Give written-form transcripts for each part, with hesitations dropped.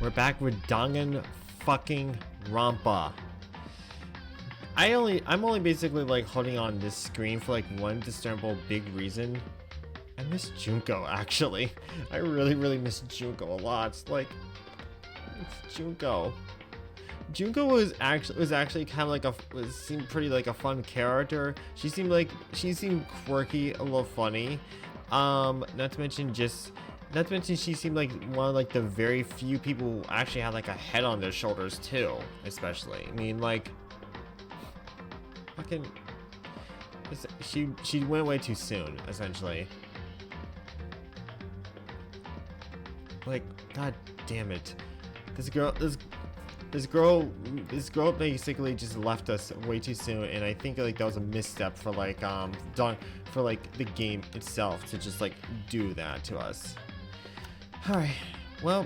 We're back with Danganronpa. I'm only basically like holding on this screen for like one discernible big reason. I miss Junko actually. I really miss Junko a lot. Like, it's Junko. Junko was actually kind of like seemed pretty like a fun character. She seemed quirky, a little funny. Not to mention she seemed like one of like the very few people who actually had like a head on their shoulders too, especially. I mean, like, fucking, she went way too soon, essentially. Like, god damn it, this girl basically just left us way too soon, and I think like that was a misstep for like the game itself to just like do that to us. All right, well,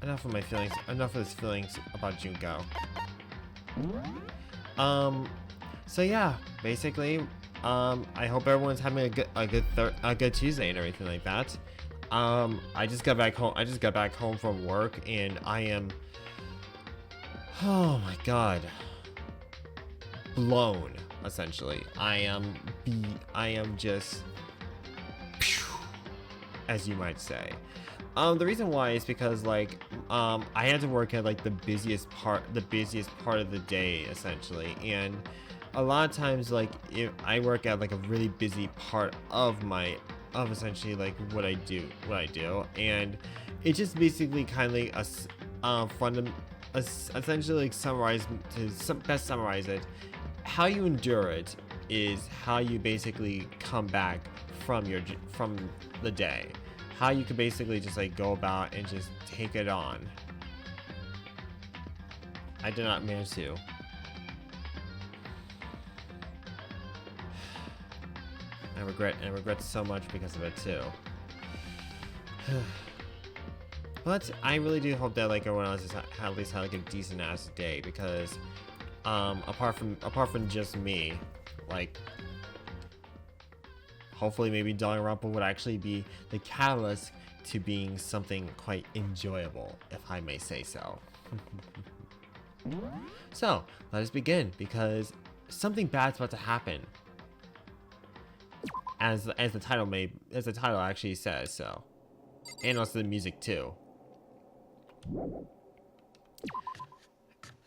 enough of this feelings about Junko. So yeah, basically, I hope everyone's having a good Tuesday and everything like that. I just got back home from work, and I am, oh my god, blown, essentially. I am just, as you might say. The reason why is because like I had to work at like the busiest part of the day, essentially, and a lot of times like if I work at like a really busy part of essentially like what I do, and it just basically kind of essentially like best summarize it. How you endure it is how you basically come back from the day. How you could basically just like go about and just take it on. I did not manage to. I regret so much because of it too. But I really do hope that like everyone else has at least had like a decent ass day, because apart from just me, like, hopefully maybe Danganronpa would actually be the catalyst to being something quite enjoyable, if I may say so. So let us begin, because something bad's about to happen, as the title actually says so, and also the music too.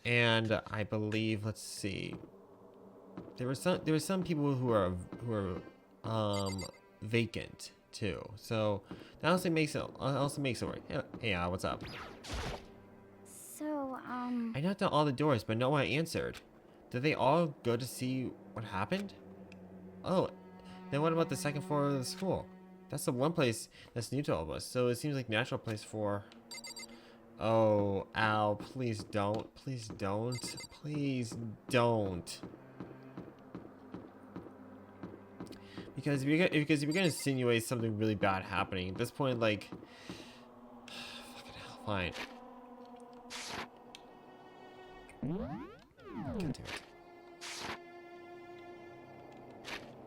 And I believe, let's see, there were some people who are vacant too, so that also makes it work. Hey, what's up? So, I knocked on all the doors, but no one answered. Did they all go to see what happened? Oh, then what about the second floor of the school? That's the one place that's new to all of us, so it seems like a natural place for... Oh, Al, please don't. Please don't. Please don't. Because if you're gonna insinuate something really bad happening, at this point, like... Fucking hell, fine. God damn it.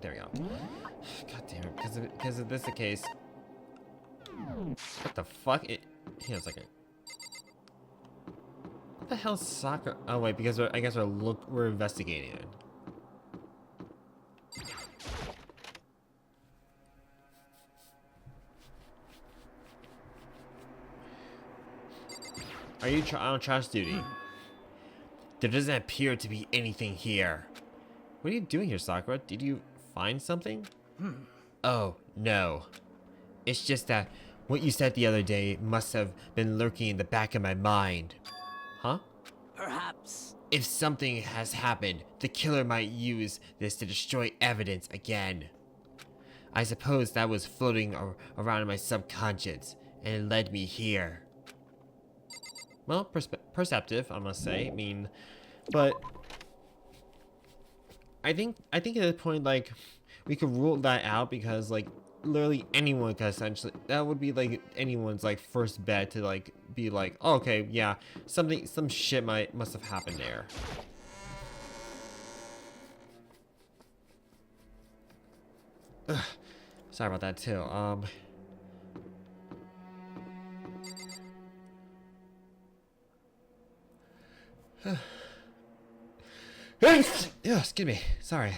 There we go. God damn it, because if this is the case... What the fuck? Hang on a second. What the hell is soccer? Oh wait, because I guess we're investigating it. Are you on trash duty? There doesn't appear to be anything here. What are you doing here, Sakura? Did you find something? Oh, no. It's just that what you said the other day must have been lurking in the back of my mind. Huh? Perhaps. If something has happened, the killer might use this to destroy evidence again. I suppose that was floating around in my subconscious, and it led me here. Well, perceptive, I must say. I mean, but I think at this point, like, we could rule that out, because like literally anyone could essentially, that would be like anyone's like first bet to like be like, oh, okay, yeah, some shit must have happened there. Ugh, sorry about that too. Yeah, excuse me. Sorry.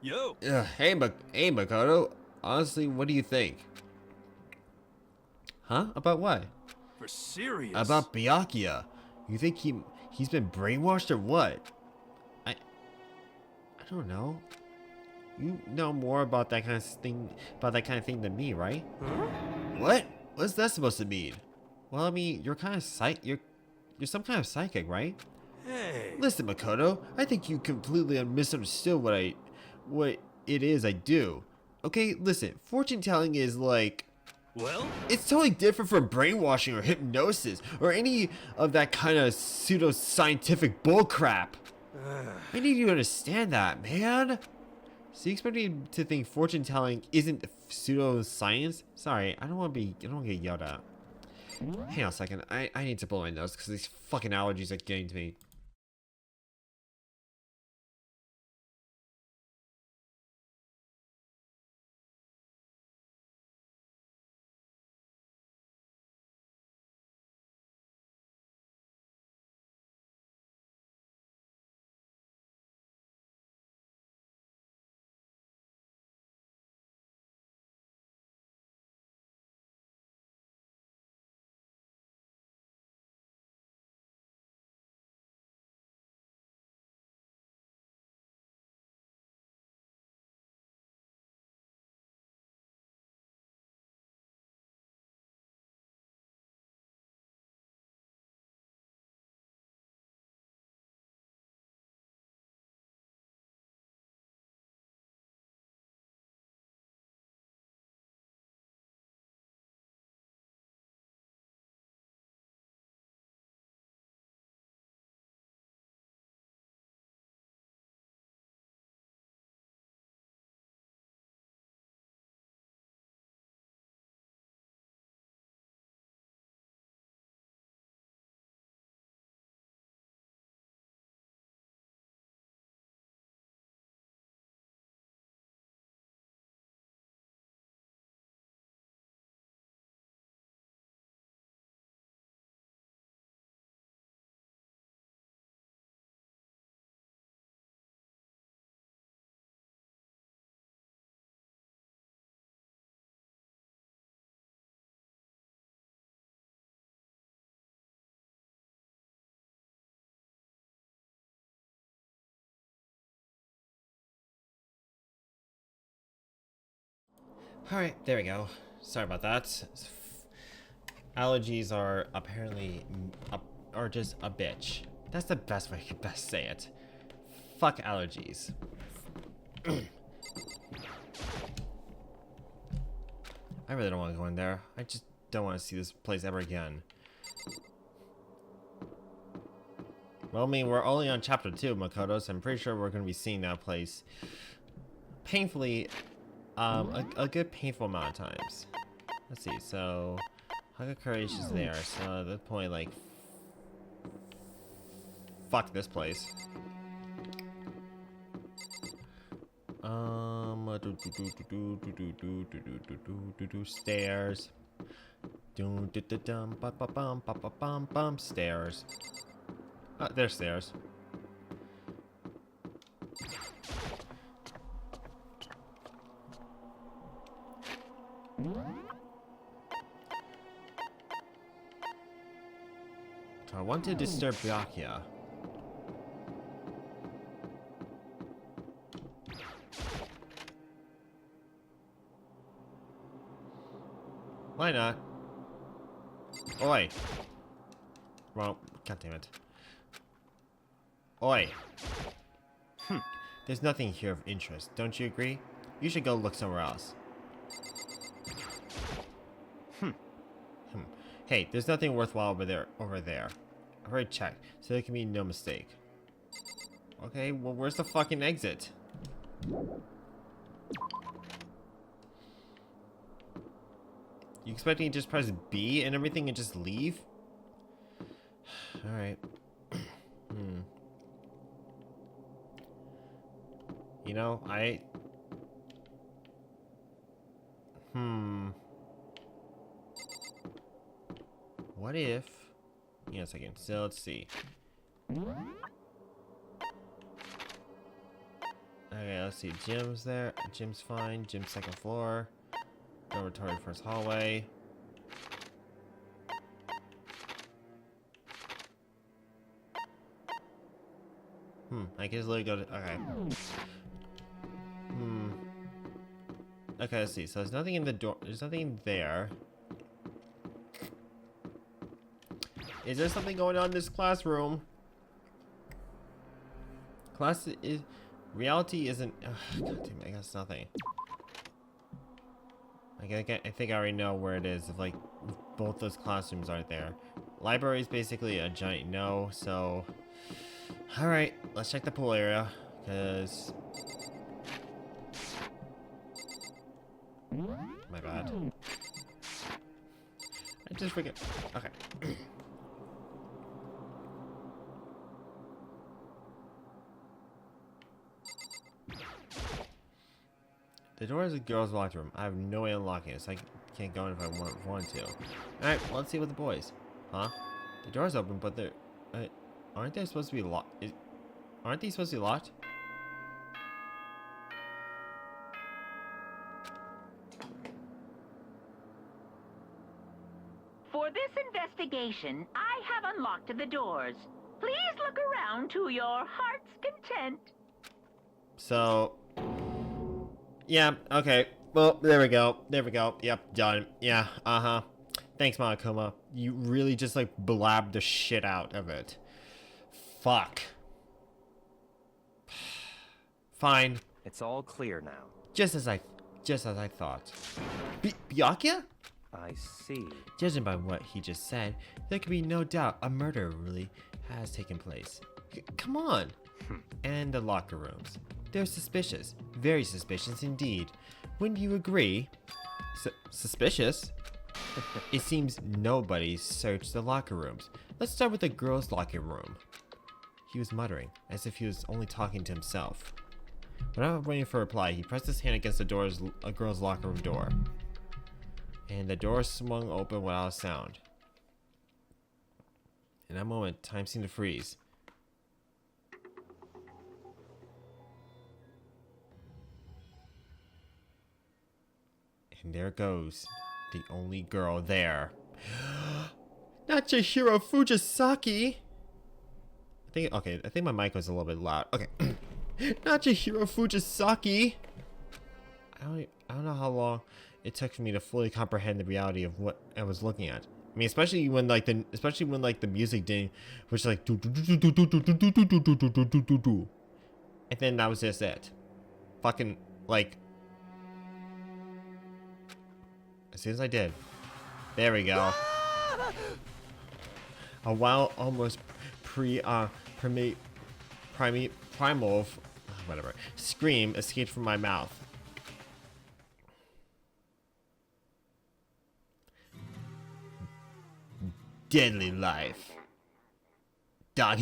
Yo. Hey, Makoto. Honestly, what do you think? Huh? About what? For serious. About Byakuya. You think he's been brainwashed or what? I don't know. You know more about that kind of thing than me, right? Huh? What? What's that supposed to mean? Well, I mean, you're kind of you're some kind of psychic, right? Hey. Listen, Makoto, I think you completely misunderstood what it is I do. Okay, listen, fortune telling is like, Well? it's totally different from brainwashing or hypnosis or any of that kind of pseudo-scientific bullcrap. I need you to understand that, man. So you expect me to think fortune telling isn't pseudo-science? Sorry, I don't want to get yelled at. Hang on a second, I need to blow my nose because these fucking allergies are getting to me. Alright, there we go. Sorry about that. Allergies are apparently are just a bitch. That's the best way I could best say it. Fuck allergies. I really don't want to go in there. I just don't want to see this place ever again. Well, I mean, we're only on chapter 2, Makoto, so I'm pretty sure we're going to be seeing that place painfully, a good painful amount of times. Let's see, so Hagakure is just there, so at that point, like, fuck this place. Stairs. Stairs. There's stairs. I want to disturb Byakuya. Why not? Oi! Well, god damn it. Oi! There's nothing here of interest, don't you agree? You should go look somewhere else. Hey, there's nothing worthwhile over there. I've already checked, so there can be no mistake. Okay, well, where's the fucking exit? You expecting to just press B and everything and just leave? Alright. You know, what if, Hang on a second. So let's see. Okay, let's see. Gym's there. Gym's fine. Gym's second floor. Dormitory first hallway. I guess literally go to. Okay. Okay, let's see. So there's nothing in the door. There's nothing there. Is there something going on in this classroom? Class is. Reality isn't. God damn it, I guess nothing. I think I already know where it is. If like both those classrooms aren't there. Library is basically a giant no. So, all right, let's check the pool area, cause. My bad. I just forget. Okay. The door is a girl's locker room. I have no way of unlocking it, so I can't go in if I want to. Alright, well, let's see what the boys. Huh? The door's open, but they're... aren't they supposed to be locked? Aren't they supposed to be locked? For this investigation, I have unlocked the doors. Please look around to your heart's content. So... yeah, okay. Well, there we go. There we go. Yep, done. Yeah, uh-huh. Thanks, Monokuma. You really just, like, blabbed the shit out of it. Fuck. Fine. It's all clear now. Just as I thought. Byakuya? I see. Judging by what he just said, there can be no doubt a murder really has taken place. Come on. And the locker rooms. They're suspicious. Very suspicious indeed. Wouldn't you agree? Suspicious? It seems nobody searched the locker rooms. Let's start with the girls' locker room. He was muttering, as if he was only talking to himself. Without waiting for a reply, he pressed his hand against a girl's locker room door. And the door swung open without a sound. In that moment, time seemed to freeze. And there goes the only girl there. Not Chihiro Fujisaki. I think my mic was a little bit loud. Okay. Not Chihiro Fujisaki. I don't know how long it took for me to fully comprehend the reality of what I was looking at. I mean, especially when like the music did, which like do do do do do do do do do do do do do do, and then that was just it. Fucking like. As soon as I did, there we go. A wild, almost primal, whatever, scream escaped from my mouth. Deadly life. Dog.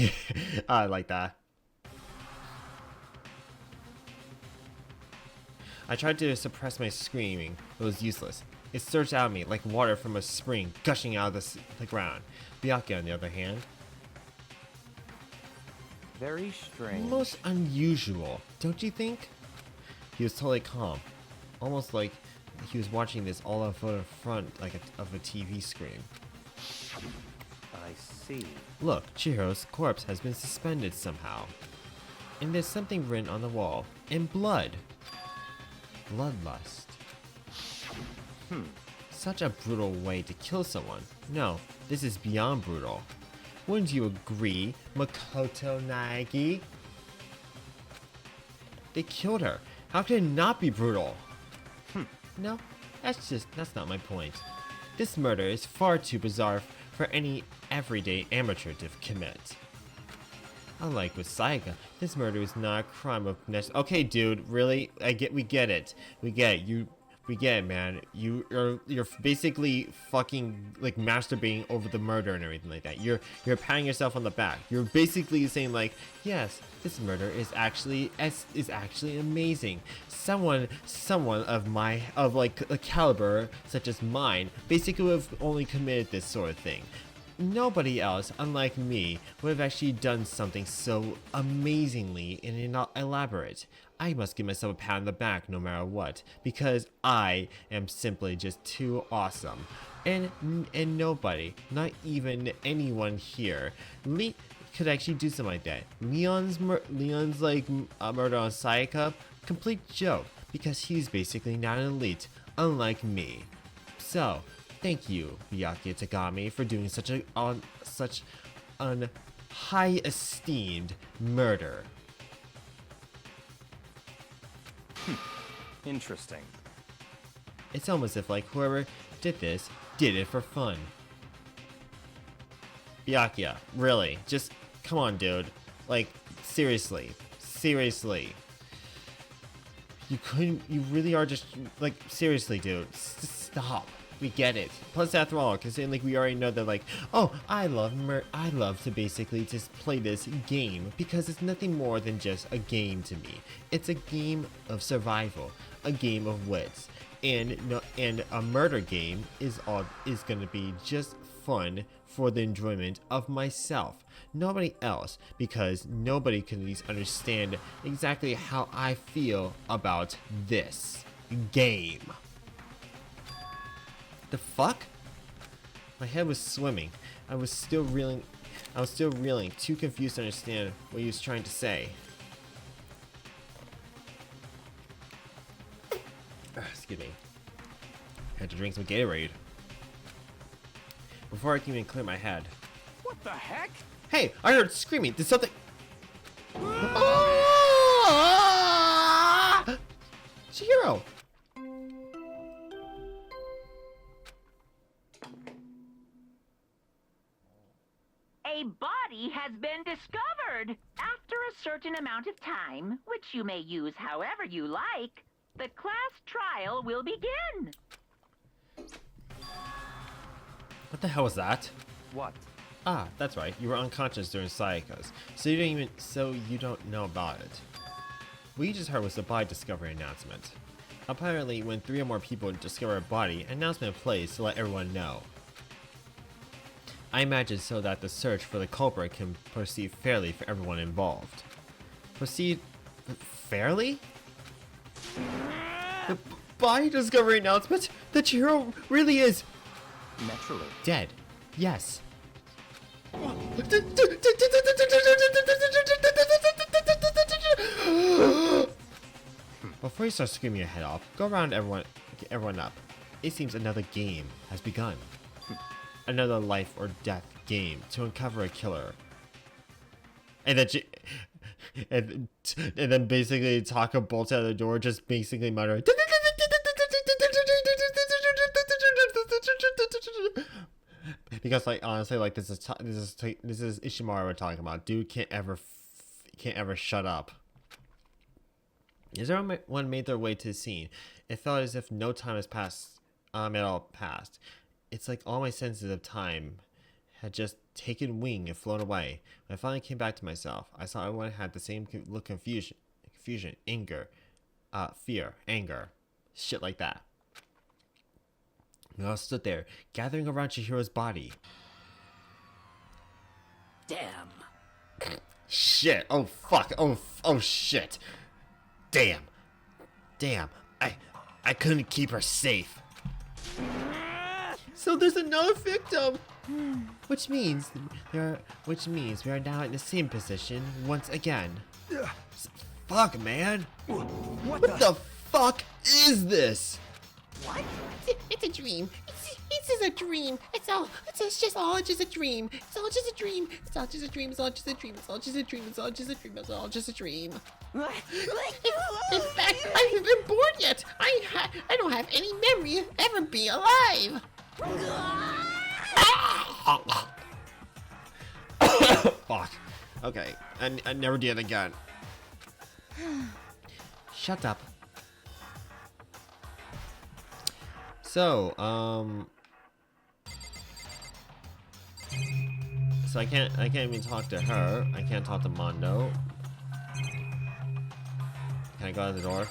I like that. I tried to suppress my screaming. It was useless. It surged out of me like water from a spring gushing out of the ground. Byakuya, on the other hand, Very strange. most unusual, don't you think? He was totally calm, almost like he was watching this all up in front of a TV screen. I see. Look, Chihiro's corpse has been suspended somehow. And there's something written on the wall. In blood. Bloodlust. Such a brutal way to kill someone. No, this is beyond brutal. Wouldn't you agree, Makoto Naegi? They killed her. How could it not be brutal? No, that's not my point. This murder is far too bizarre for any everyday amateur to commit. Unlike with Sayaka, this murder is not a crime of Okay, dude, really? We get it. We get it, man. You're basically fucking like masturbating over the murder and everything like that. You're patting yourself on the back. You're basically saying like, yes, this murder is actually amazing. Someone of like a caliber such as mine basically would have only committed this sort of thing. nobody else, unlike me, would have actually done something so amazingly and elaborate. I must give myself a pat on the back no matter what, because I am simply just too awesome. And nobody, not even anyone here, could actually do something like that. Leon's like murder on Sayaka, complete joke, because he's basically not an elite, unlike me. So, thank you, Byakuya Tagami, for doing such an high esteemed murder. Interesting. It's almost as if like whoever did this did it for fun. Byakuya, really? Just come on, dude. Like, seriously. You really are just, like, seriously, dude. Stop. We get it. Plus, after all, because like we already know that, like, oh, I love to basically just play this game because it's nothing more than just a game to me. It's a game of survival, a game of wits, and a murder game is gonna be just fun for the enjoyment of myself, nobody else, because nobody can at least understand exactly how I feel about this game. The fuck? My head was swimming. I was still reeling, too confused to understand what he was trying to say. Excuse me. Had to drink some Gatorade before I can even clear my head. What the heck? Hey, I heard screaming. Did something... Ah! Chihiro! A body has been discovered. After a certain amount of time, which you may use however you like, the class trial will begin. What the hell was that? What? Ah, that's right. You were unconscious during Sayaka's, so you don't know about it. What you just heard was the body discovery announcement. Apparently, when 3 or more people discover a body, an announcement plays to let everyone know. I imagine so that the search for the culprit can proceed fairly for everyone involved. Proceed fairly? The body discovery announcement? The Chihiro really is Naturally. dead. Yes. Before you start screaming your head off, go around everyone up. It seems another game has begun. Another life or death game to uncover a killer. And then basically Taka bolts out of the door, just basically muttering. Because like honestly, like this is Ishimura we're talking about. Dude can't ever shut up. As everyone made their way to the scene, it felt as if no time has passed. At all passed. It's like all my senses of time had just taken wing and flown away. When I finally came back to myself, I saw everyone had the same look of confusion, anger, fear, anger, shit like that. We all stood there, gathering around Chihiro's body. Damn. Shit. Oh, fuck. Oh, shit. Damn. I couldn't keep her safe. So there's another victim! Which means we are now in the same position once again. Fuck, man. What the fuck is this? What? It's a dream. It's just a dream. It's all just a dream. It's all just a dream. It's all just a dream. It's all just a dream. It's all just a dream. It's all just a dream. It's all just a dream. In fact, I haven't been born yet. I don't have any memory of ever being alive. Fuck. Okay, I never did it again. Shut up. So, so I can't even talk to her. I can't talk to Mondo. Can I go out the door?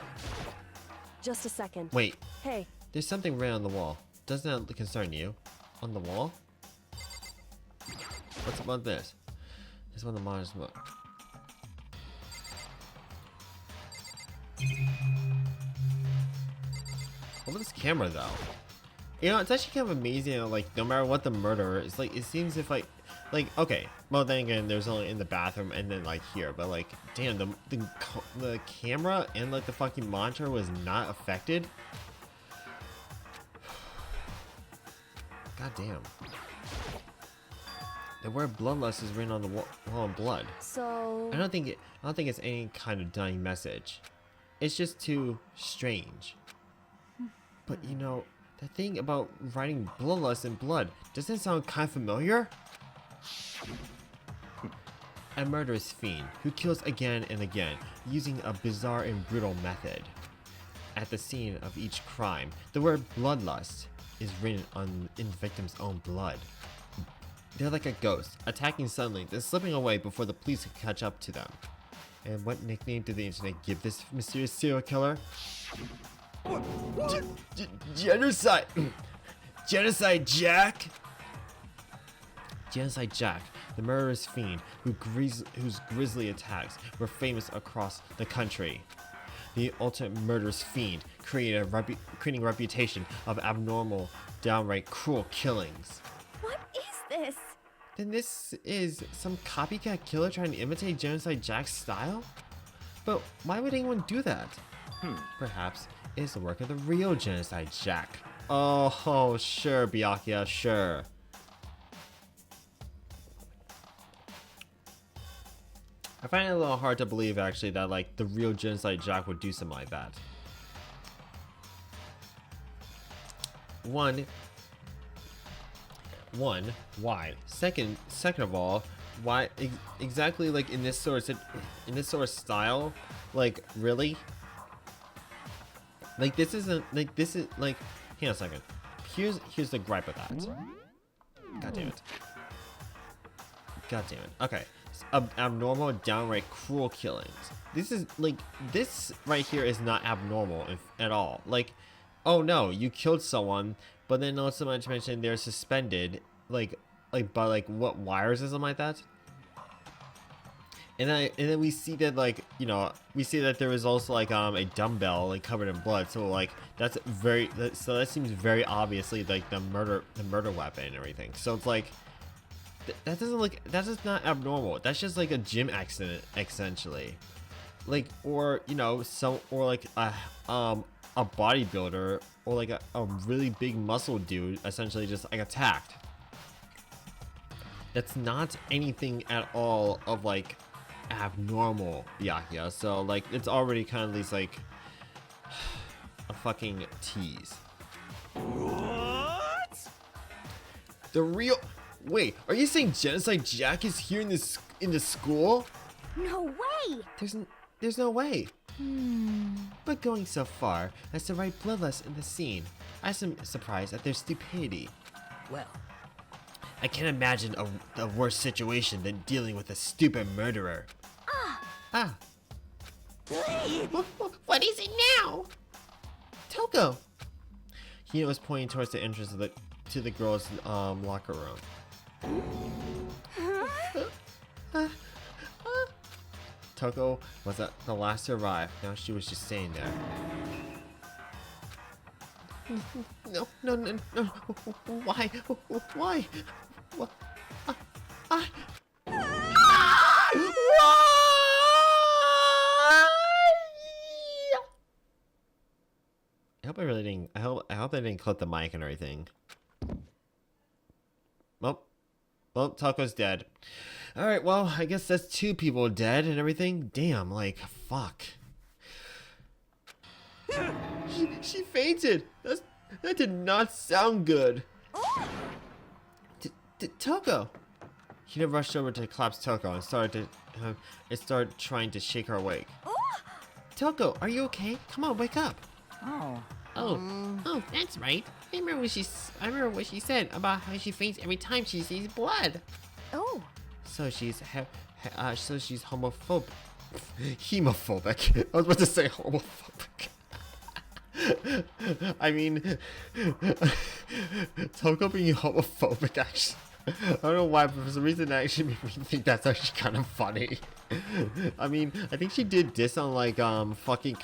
Just a second. Wait, Hey, there's something written on the wall. Doesn't that concern you? On the wall? What's about this? This is one of the monitors book. What about this camera though? You know, it's actually kind of amazing how, like, no matter what the murderer is, like, it seems if like, okay, well then again, there's only in the bathroom and then like here, but like, damn, the camera and like the fucking monitor was not affected. God damn. The word bloodlust is written on the wall in blood. So... I don't think it's any kind of dying message. It's just too strange. But you know, the thing about writing bloodlust in blood, doesn't it sound kind of familiar? A murderous fiend who kills again and again, using a bizarre and brutal method. At the scene of each crime, the word bloodlust is written in the victim's own blood. They're like a ghost, attacking suddenly, then slipping away before the police can catch up to them. And what nickname did the internet give this mysterious serial killer? Genocide! Genocide Jack! Genocide Jack, the murderous fiend whose grisly attacks were famous across the country. The ultimate murderous fiend, creating a reputation of abnormal, downright cruel killings. What is this? Then this is some copycat killer trying to imitate Genocide Jack's style? But why would anyone do that? Perhaps it is the work of the real Genocide Jack. Oh, sure, Byakuya, sure. I find it a little hard to believe, actually, that like the real Genocide Jack would do something like that. One, why? Second of all, why exactly like in this sort of style? Like, really? Like, this isn't like this is like. Hang on a second. Here's the gripe of that. God damn it. God damn it. Okay. Abnormal, downright cruel killings. This is like, this right here is not abnormal at all. Like, oh no, you killed someone, but then not so much mention they're suspended, like by like what, wires or something like that. And then we see that, like, you know, we see that there was also like a dumbbell like covered in blood. So like that's so that seems very obviously like the murder weapon and everything. So it's like. That doesn't look. That's just not abnormal. That's just like a gym accident, essentially. Like, or you know, or like a bodybuilder, or like a really big muscle dude, essentially just like attacked. That's not anything at all of like abnormal, Byakuya. So like, it's already kind of at least like a fucking tease. What? The real. Wait, are you saying Genocide Jack is here in the school? No way! There's no way. But going so far as to write bloodlust in the scene, I'm surprised at their stupidity. Well, I can't imagine a worse situation than dealing with a stupid murderer. What is it now? Toko. Hino was pointing towards the entrance of the girls' locker room. Toko was the last to arrive. Now she was just staying there. No. Why? Why? What? I hope I really didn't. I hope I didn't clip the mic and everything. Well, Taco's dead. All right. Well, I guess that's 2 people dead and everything. Damn. Like, fuck. She fainted. That did not sound good. Toko. Hina rushed over to collapse Toko and started trying to shake her awake. Toko, are you okay? Come on, wake up. Oh, that's right. I remember what she said about how she faints every time she sees blood. Oh. So she's homophobic. Hemophobic. I was about to say homophobic. I mean, Toko being homophobic, actually. I don't know why, but for some reason that actually made me think that's actually kind of funny. I mean, I think she did diss on like fucking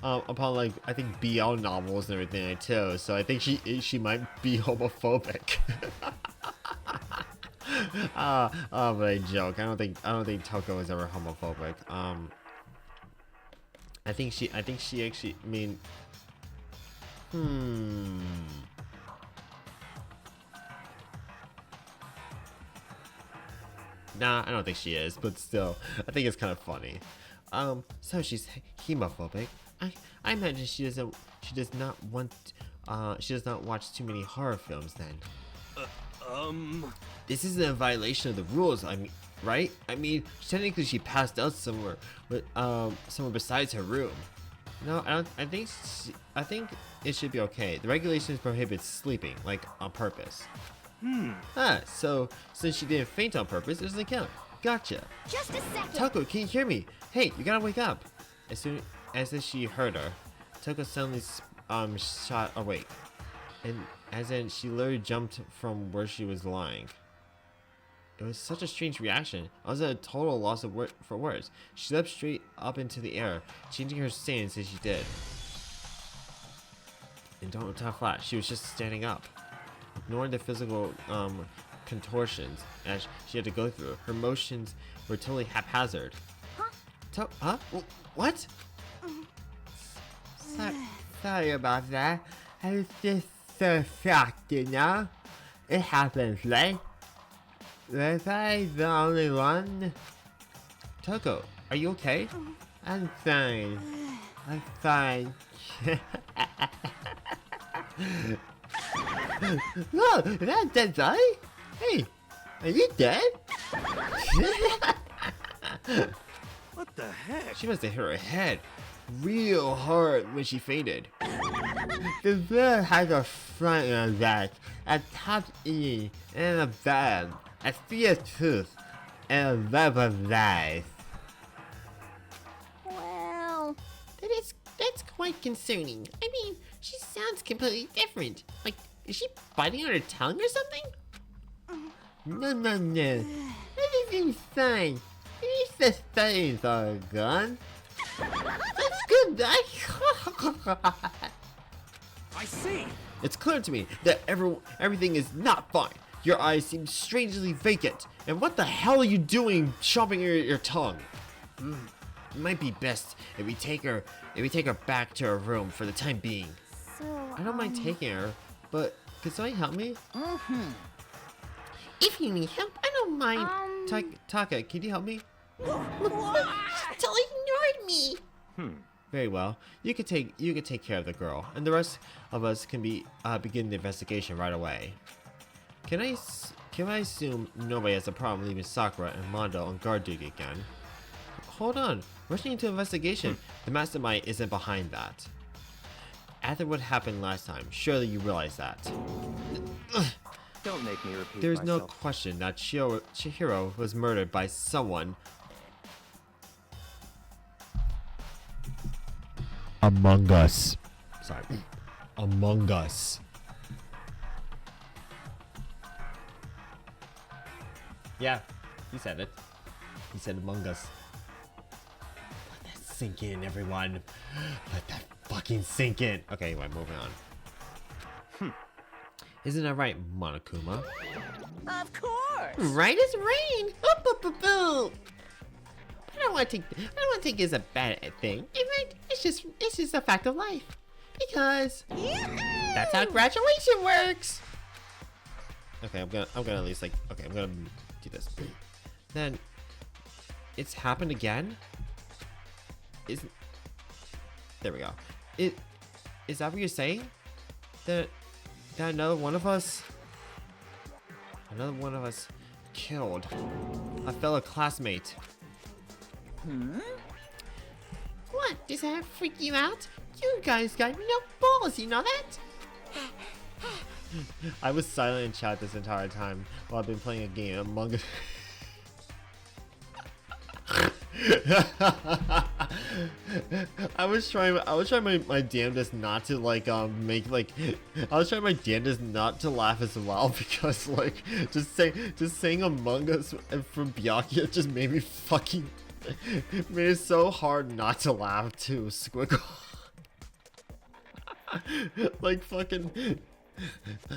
upon like I think BL novels and everything like too. So I think she might be homophobic. But I joke. I don't think Toko is ever homophobic. I think she actually. I mean, Nah, I don't think she is, but still, I think it's kind of funny. So she's hemophobic. I imagine she does not watch too many horror films then. This isn't a violation of the rules, I mean, right? I mean, technically she passed out somewhere, but somewhere besides her room. No, I think it should be okay. The regulations prohibit sleeping, like on purpose. So since she didn't faint on purpose, it doesn't count. Gotcha. Just a second. Toko, can you hear me? Hey, you gotta wake up. As soon as if she heard her, Toko suddenly shot awake, and as in she literally jumped from where she was lying. It was such a strange reaction. I was at a total loss for words. She leapt straight up into the air, changing her stance as she did. And don't talk flat. She was just standing up, ignoring the physical contortions as she had to go through. Her motions were totally haphazard. Huh? What? Sorry about that. I was just so shocked, you know? It happens, right? Was I the only one? Toko, are you okay? I'm fine. I'm fine. Whoa, is that a dead body? Hey, are you dead? What the heck? She must have hit her head real hard when she fainted. The bird has a front and a back, a top E, and a bottom, a fierce tooth, and a web of eyes. Well, That's quite concerning. I mean, she sounds completely different. Like, is she biting on her tongue or something? No. Everything's fine. At least the study's all gone. That's good. I see. It's clear to me that everything is not fine. Your eyes seem strangely vacant. And what the hell are you doing chomping your tongue? It might be best if we take her back to her room for the time being. so. I don't mind taking her, but could somebody help me? If you need help, I don't mind. Taka, can you help me? She totally ignored me. Very well. You could take care of the girl, and the rest of us can begin the investigation right away. Can I assume nobody has a problem leaving Sakura and Mondo on guard duty again? Hold on. Rushing into investigation, the mastermind isn't behind that. After what happened last time, surely you realize that. Don't make me repeat There's no myself. question that Chihiro was murdered by someone among us. Sorry. Among us. Yeah, he said it. He said among us. Let that sink in, everyone. Let that fucking sink in. Okay, anyway, moving on. Isn't that right, Monokuma? Of course. Right as rain. Boo. I don't want to take it as a bad thing. It's just a fact of life. Because that's how graduation works. Okay, I'm gonna at least like I'm gonna do this. Then it's happened again. There we go. Is that what you're saying? That another one of us killed a fellow classmate. What? Does that freak you out? You guys got no balls, you know that? I was silent in chat this entire time while I've been playing a game Among Us. I was trying my damnedest not to like make like I was trying my damnedest not to laugh as well because like just saying Among Us from Byakuya just made me fucking made it so hard not to laugh too. Squiggle. Like fucking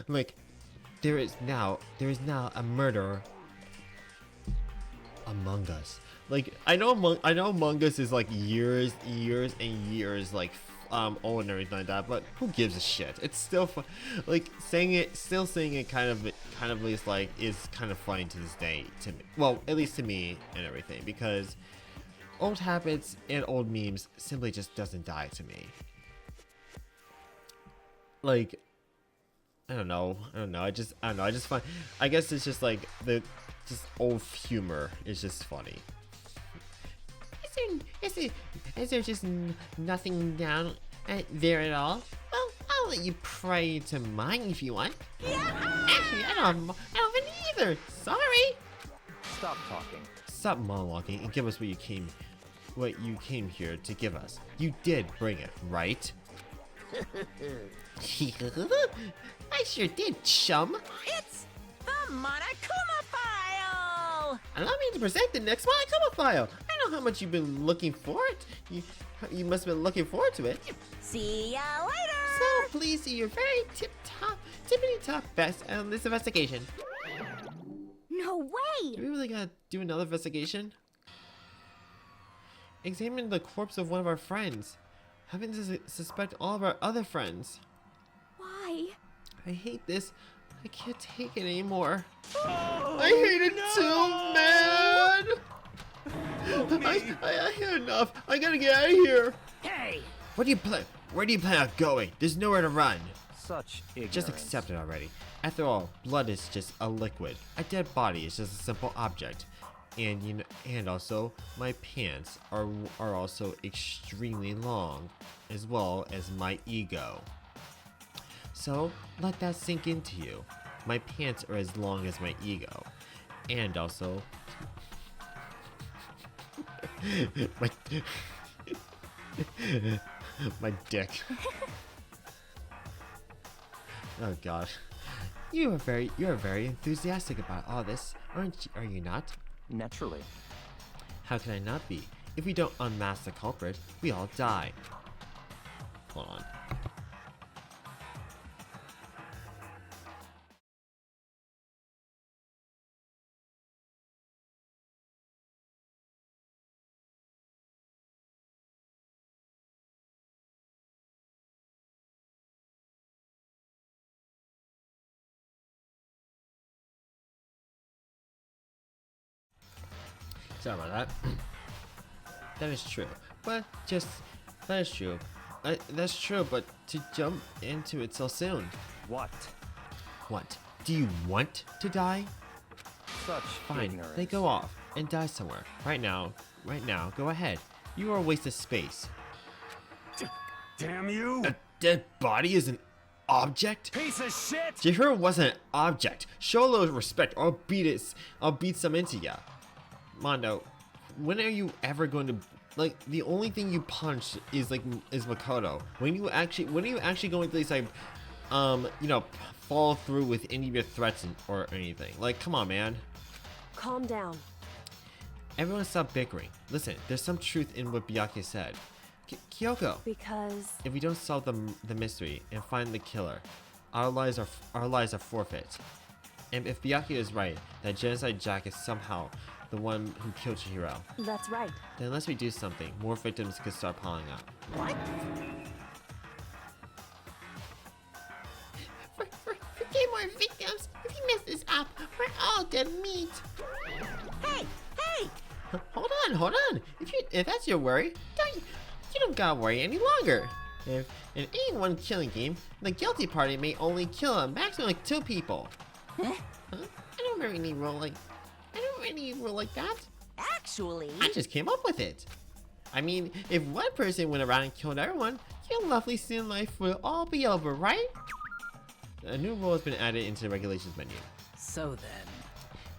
like there is now a murderer among us. Like I know Among Us is like years and years like old and everything like that, but who gives a shit? It's still fun. Like saying it kind of is like is kind of funny to this day to me. Well, at least to me and everything, because old habits and old memes simply just doesn't die to me. Like I don't know. I just find, I guess it's just like just old humor is just funny. Is there just nothing down there at all? Well, I'll let you pry into mine if you want. Actually, I don't have any either. Sorry. Stop talking. Stop monologuing and give us what you came here to give us. You did bring it, right? I sure did, chum. It's the Monokuma file! Allow me to present the next Monokuma file. I know how much you've been looking for it. You must have been looking forward to it. See ya later! So please do your very tippity top best on this investigation. No way! Do we really gotta do another investigation? Examine the corpse of one of our friends. Having to suspect all of our other friends. Why? I hate this. I can't take it anymore. I hate it too, man. I had enough. I gotta get out of here. Hey! Where do you plan on going? There's nowhere to run. Such ignorance. Just accept it already. After all, blood is just a liquid. A dead body is just a simple object. And and also my pants are also extremely long, as well as my ego. So let that sink into you. My pants are as long as my ego, and also my dick. Oh God, you are very enthusiastic about all this, aren't you? Are you not? Naturally. How can I not be? If we don't unmask the culprit, we all die. Hold on. Sorry about that. That is true. But that is true. That's true, but to jump into it so soon. What? What? Do you want to die? Such Fine, ignorance. then go off and die somewhere. Right now, go ahead. You are a waste of space. Damn you! A dead body is an object? Piece of shit! Jihiro wasn't an object. Show a little respect or I'll beat some into ya. Mondo, when are you ever going to, like, the only thing you punch is Makoto. When are you actually going to at least like follow through with any of your threats or anything? Like, come on, man. Calm down. Everyone stop bickering. Listen, there's some truth in what Byakuya said. Kyoko, Because if we don't solve the mystery and find the killer, our lives are forfeit. And if Byakuya is right, that Genocide Jack is somehow the one who killed Chihiro, that's right. then unless we do something, more victims could start piling up. What? For more victims, if you mess this up, we're all dead meat. Hey! Hey! Hold on. If that's your worry, you don't gotta worry any longer. If in any one killing game, the guilty party may only kill a maximum like 2 people. Huh? Huh? I don't remember any rule like that. Actually... I just came up with it. I mean, if one person went around and killed everyone, your lovely sin life will all be over, right? A new rule has been added into the regulations menu. So then...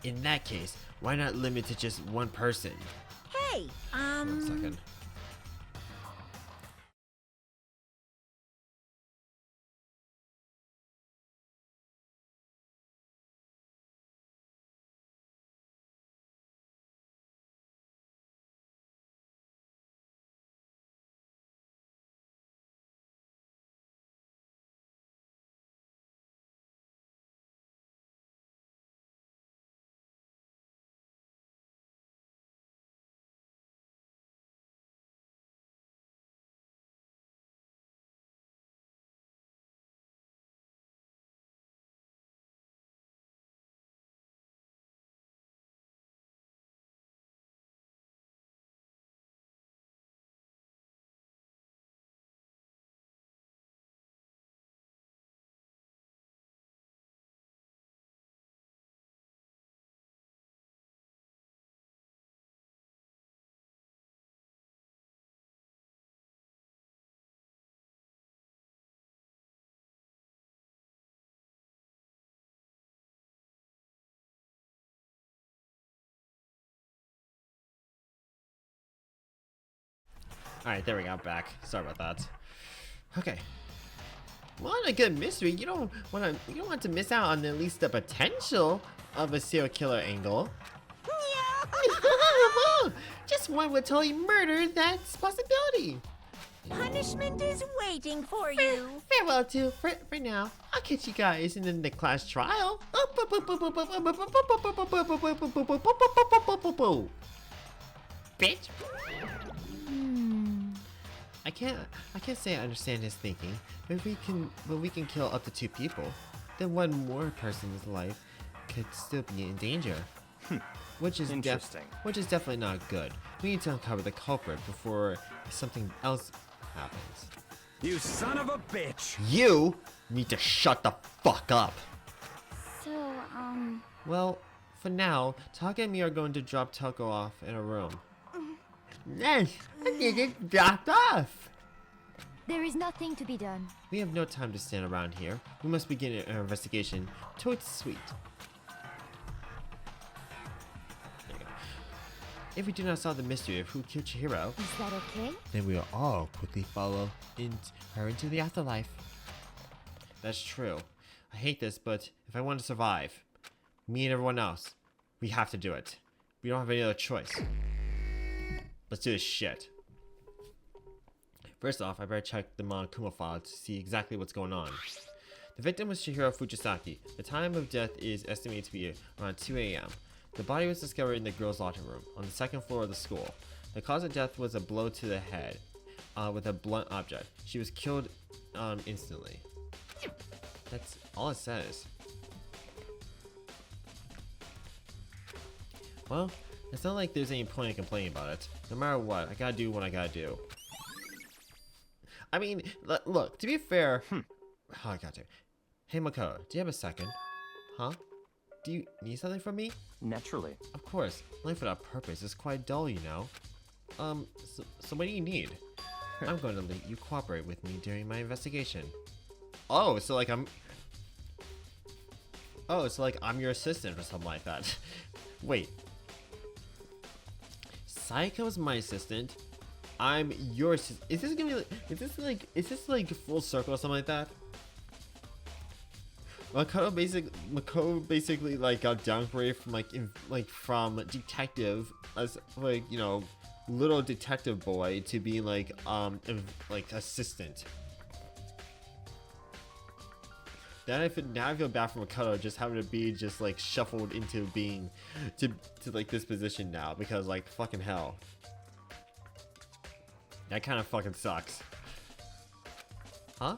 In that case, why not limit to just one person? Hey! One second. Alright, there we go, I'm back. Sorry about that. Okay. Well, in a good mystery, you don't want to miss out on at least the potential of a serial killer angle. Just one would totally murder that possibility. Punishment is waiting for you. Farewell to for now. I'll catch you guys in the class trial. Bitch. I can't say I understand his thinking, but if we can kill up to 2 people, then one more person's life could still be in danger. Which is Interesting. which is definitely not good. We need to uncover the culprit before something else happens. You son of a bitch! You need to shut the fuck up. So, Well, for now, Taka and me are going to drop Tucko off in a room. Yes, I need it dropped off. there is nothing to be done. We have no time to stand around here. We must begin our investigation towards Sweet. There you go. If we do not solve the mystery of who killed Chihiro, Is that okay? then we will all quickly follow her into the afterlife. That's true. I hate this, but if I want to survive, me and everyone else, we have to do it. We don't have any other choice. Let's do this shit. First off, I better check the Monokuma file to see exactly what's going on. The victim was Chihiro Fujisaki. The time of death is estimated to be around 2 a.m. The body was discovered in the girls' locker room on the 2nd floor of the school. The cause of death was a blow to the head with a blunt object. She was killed instantly. That's all it says. Well, it's not like there's any point in complaining about it. No matter what, I gotta do what I gotta do. I mean, look, to be fair... Oh, I got to. Hey, Makoto, do you have a second? Huh? Do you need something from me? Naturally. Of course. Life without purpose is quite dull, you know. So what do you need? I'm going to let you cooperate with me during my investigation. Oh, so like I'm your assistant or something like that. Wait. Saika's my assistant. I'm your assistant. Is this gonna be is this like full circle or something like that? Makoto basically like got downgraded from from detective as you know, little detective boy to being like assistant. Now I feel bad for Makoto just having to be just like shuffled into being to like this position now because like fucking hell. That kind of fucking sucks. Huh?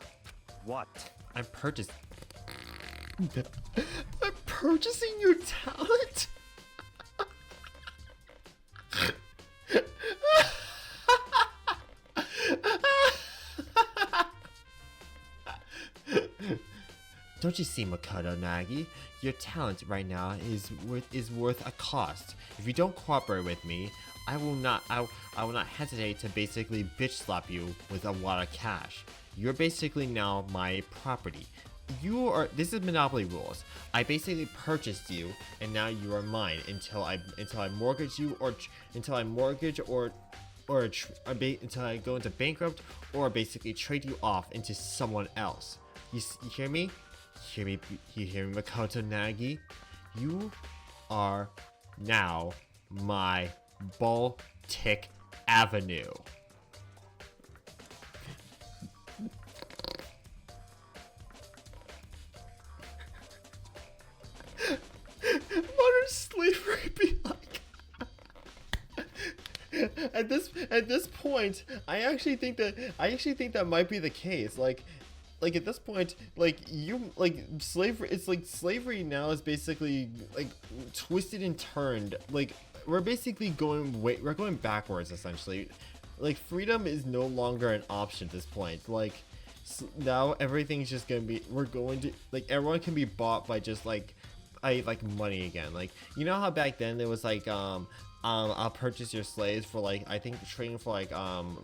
What? I'm purchasing your talent? Don't you see, Makoto Nagi? Your talent right now is worth a cost. If you don't cooperate with me, I will not hesitate to basically bitch slap you with a lot of cash. You're basically now my property. This is Monopoly rules. I basically purchased you, and now you are mine until I mortgage you, or until I go into bankrupt, or basically trade you off into someone else. You hear me? You hear me, Makoto Nagi? You are now my Baltic Avenue. Modern slavery be like. At this point, I actually think that might be the case. Like at this point, slavery now is basically like twisted and turned. Like we're basically going backwards essentially. Like freedom is no longer an option at this point. Like now everything's just gonna be, everyone can be bought by just like money again. Like, you know how back then there was like I'll purchase your slaves for like, I think trading for like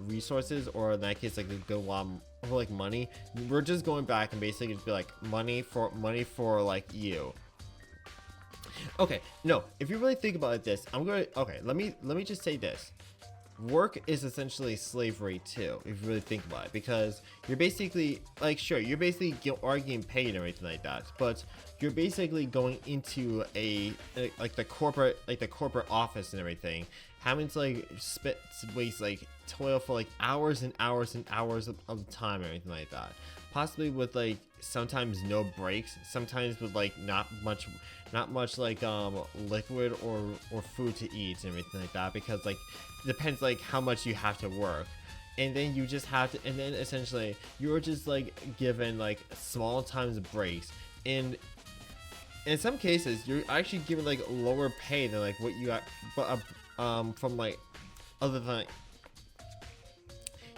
resources, or in that case like for like money. We're just going back and basically just be like money for like you. Okay, no, if you really think about this, let me just say this. work is essentially slavery too, if you really think about it, because you're basically like, sure, you're basically getting paid and everything like that, but you're basically going into like the corporate office and everything, having to like waste like toil for like hours and hours and hours of time and everything like that, possibly with like sometimes no breaks, sometimes with like not much like liquid or food to eat and everything like that, because like depends like how much you have to work, and then you just have to, and then essentially you're just like given like small times of breaks, and in some cases you're actually given like lower pay than like what you got, but from like other than like,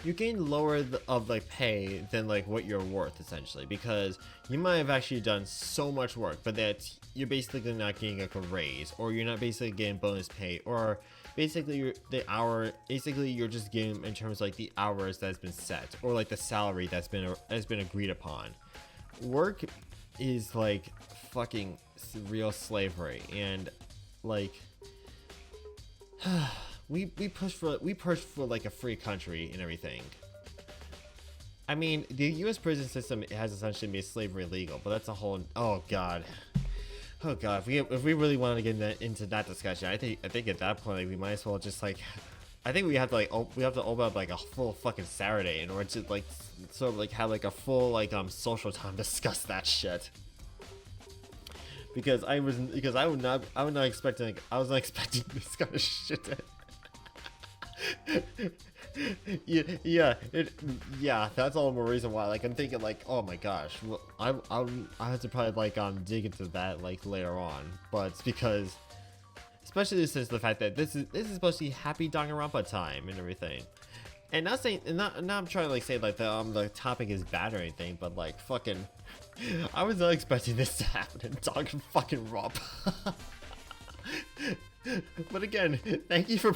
you gain lower of like pay than like what you're worth, essentially, because you might have actually done so much work, but that you're basically not getting like a raise, or you're not basically getting bonus pay, or basically you're just getting in terms of like the hours that's been set, or like the salary that's been agreed upon. Work is like fucking real slavery, and like we push for like a free country and everything. I mean, the U.S. prison system has essentially made slavery legal, but that's a whole. Oh god. If we really want to get into that discussion, I think at that point, like, we might as well just like, I think we have to like open up like a full fucking Saturday in order to like sort of like have like a full like social time to discuss that shit. Because I was not expecting this kind of shit. Yeah, that's all the more reason why. Like, I'm thinking like, oh my gosh, well, I have to probably like dig into that like later on, but it's because, especially since the fact that this is supposed to be happy Danganronpa time and everything, and not saying, and not I'm trying to like say like the topic is bad or anything, but like fucking, I was not expecting this to happen in Danganronpa. But again, thank you for.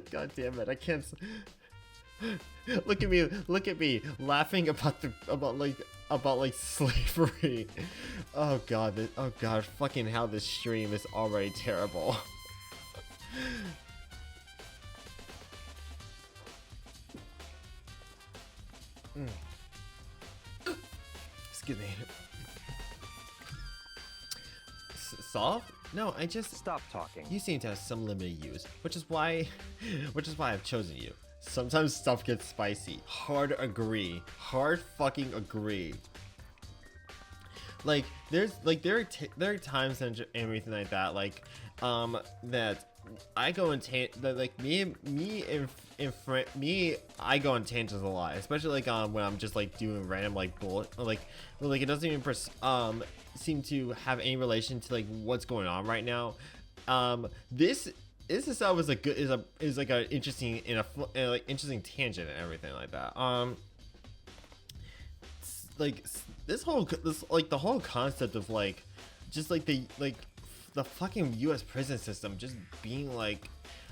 God damn it! I can't. Look at me laughing about like slavery. Oh god, fucking hell! This stream is already terrible. Excuse me. Solve? No, I just Stop talking. You seem to have some limited use, which is why I've chosen you. Sometimes stuff gets spicy. Hard fucking agree. Like there are times and everything like that, like that I go in like I go on tangents a lot, especially like when I'm just like doing random like bullet, like it doesn't even seem to have any relation to like what's going on right now. This itself is like an interesting interesting tangent and everything like that. Like the whole concept of like just like the fucking U.S. prison system just being like,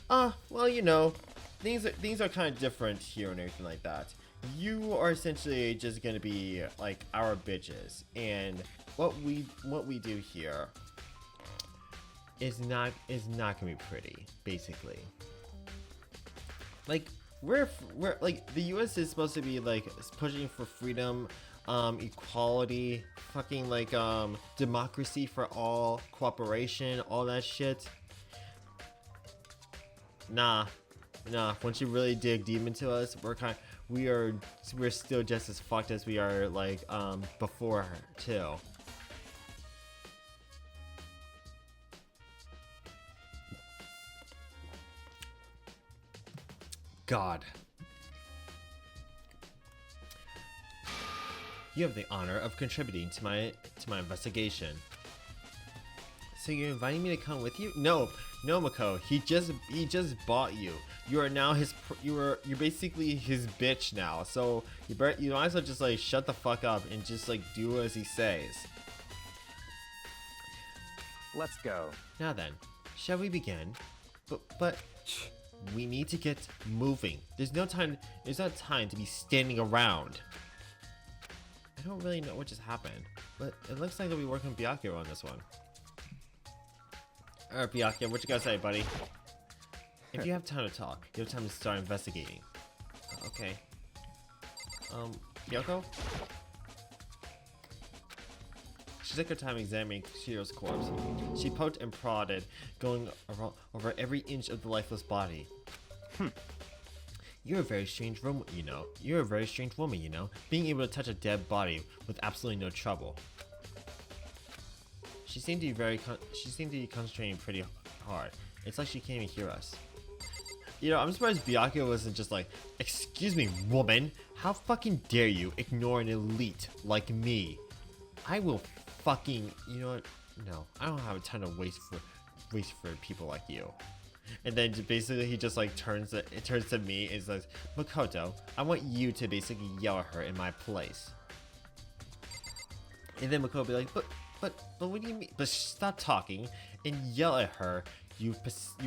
well, you know, things are kind of different here and everything like that. You are essentially just gonna be like our bitches, and what we do here is not gonna be pretty, basically. Like we're like the U.S. is supposed to be like pushing for freedom, equality, fucking like democracy for all, cooperation, all that shit. Nah, once you really dig deep into us, we're still just as fucked as we are like before too. God. You have the honor of contributing to my investigation. So you're inviting me to come with you? No, Mako. He just bought you. You are now you're basically his bitch now. So you might as well just like shut the fuck up and just like do as he says. Let's go. Now then, shall we begin? But we need to get moving. There's not time to be standing around. I don't really know what just happened, but it looks like we'll be working Byakuya on this one. Alright, Byakuya, what you gotta say, buddy? If you have time to talk, you have time to start investigating. Okay. Kyoko? She took her time examining Shiro's corpse. She poked and prodded, going over every inch of the lifeless body. You're a very strange woman, you know. You're a very strange woman, you know. Being able to touch a dead body with absolutely no trouble. She seemed to be concentrating pretty hard. It's like she can't even hear us. You know, I'm surprised Byakuya wasn't just like, "Excuse me, woman, how fucking dare you ignore an elite like me? I will fucking, you know what? No, I don't have a time to waste for people like you." And then basically he just like turns to me and says, "Makoto, I want you to basically yell at her in my place." And then Makoto be like, but what do you mean? But stop talking and yell at her, you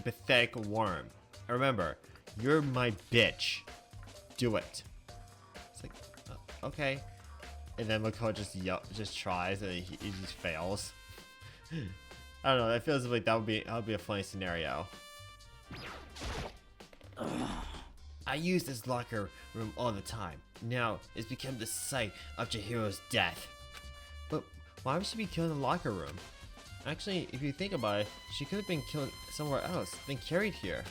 pathetic worm. Remember, you're my bitch. Do it. It's like, okay. And then Makoto just tries and he just fails. I don't know. That feels like that would be a funny scenario. I use this locker room all the time. Now it's become the site of Chihiro's death. But why would she be killed in the locker room? Actually, if you think about it, she could have been killed somewhere else, then carried here.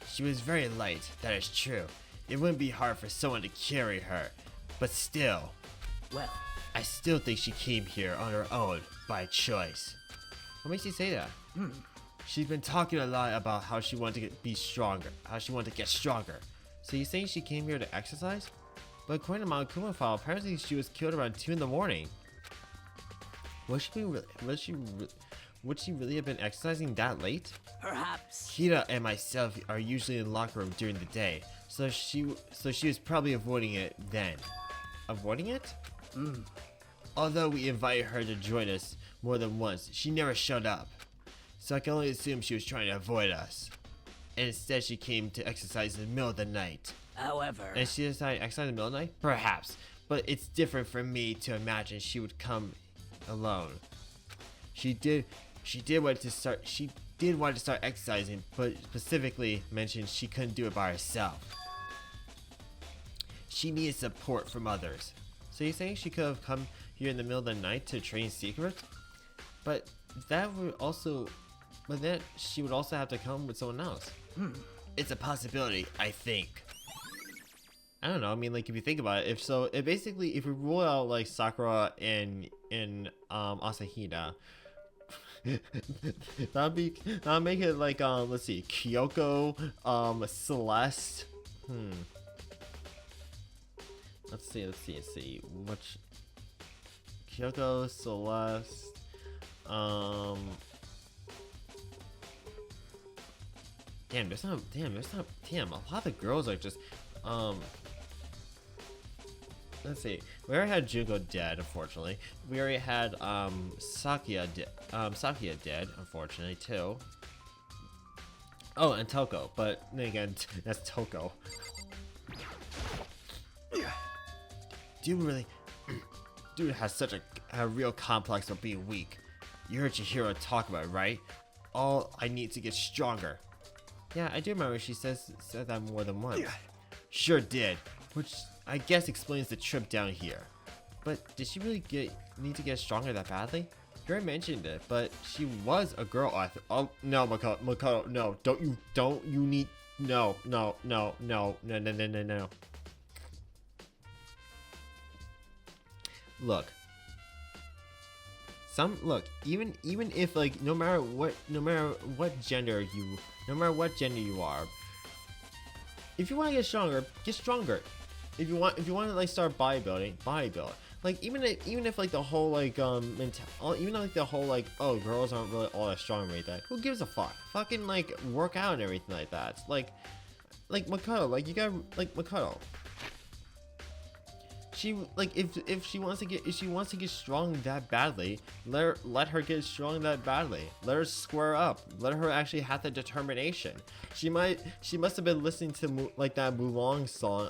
She was very light, that is true. It wouldn't be hard for someone to carry her. But still, Well, I still think she came here on her own, by choice. What makes you say that? She's been talking a lot about how she wanted to be stronger, how she wanted to get stronger. So you saying she came here to exercise? But according to my Kuma file, apparently she was killed around 2 in the morning. Would she really have been exercising that late? perhaps. Hira and myself are usually in the locker room during the day, so she was probably avoiding it then. Avoiding it? Although we invited her to join us more than once, she never showed up. So I can only assume she was trying to avoid us. And instead she came to exercise in the middle of the night. However, And she decided to exercise in the middle of the night? Perhaps. But it's different for me to imagine she would come alone. She did want to start exercising, but specifically mentioned she couldn't do it by herself. She needed support from others. So you're saying she could have come here in the middle of the night to train secret? But then she would also have to come with someone else. It's a possibility, I think. I don't know. I mean, like, if you think about it, if we rule out like Sakura and Asahina, that'd make it like let's see, Kyoko, Celeste. Let's see. Which Kyoko, Celeste, Damn, a lot of the girls are just, let's see. We already had Junko dead, unfortunately. We already had, Sakia dead, unfortunately, too. Oh, and Toko, but then again, that's Toko. Dude has such a real complex of being weak. You heard Chihiro talk about it, right? All I need to get stronger. Yeah, I do remember she said that more than once. Sure did, which I guess explains the trip down here. But did she really need to get stronger that badly? You already mentioned it, but she was a girl author. Oh no, Makoto, no, no. Look, even if like no matter what gender you are, if you want to get stronger. If you want to like start bodybuilding. Like even if like the whole like even like the whole like, oh, girls aren't really all that strong right there. Who gives a fuck? Fucking like work out and everything like that. Like Makoto, like you gotta like Makoto. She like if she wants to get strong that badly, let her get strong that badly. Let her square up. Let her actually have the determination. She must have been listening to like that Mulan song.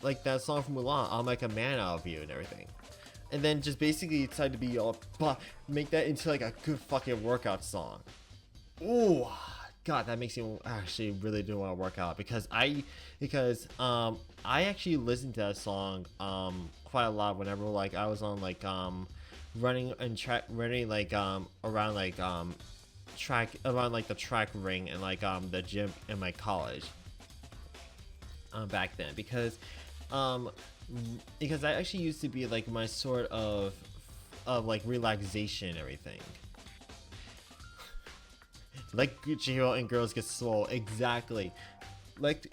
Like that song from Mulan. I'll make a man out of you and everything. And then just basically decide to be all make that into like a good fucking workout song. Ooh, God, that makes me actually really do want to work out because I actually listened to that song quite a lot whenever like I was on like running like around like track around like the track ring and like the gym in my college back then because that actually used to be like my sort of like relaxation and everything. Like Gucci Hero and girls get swole. Exactly. Let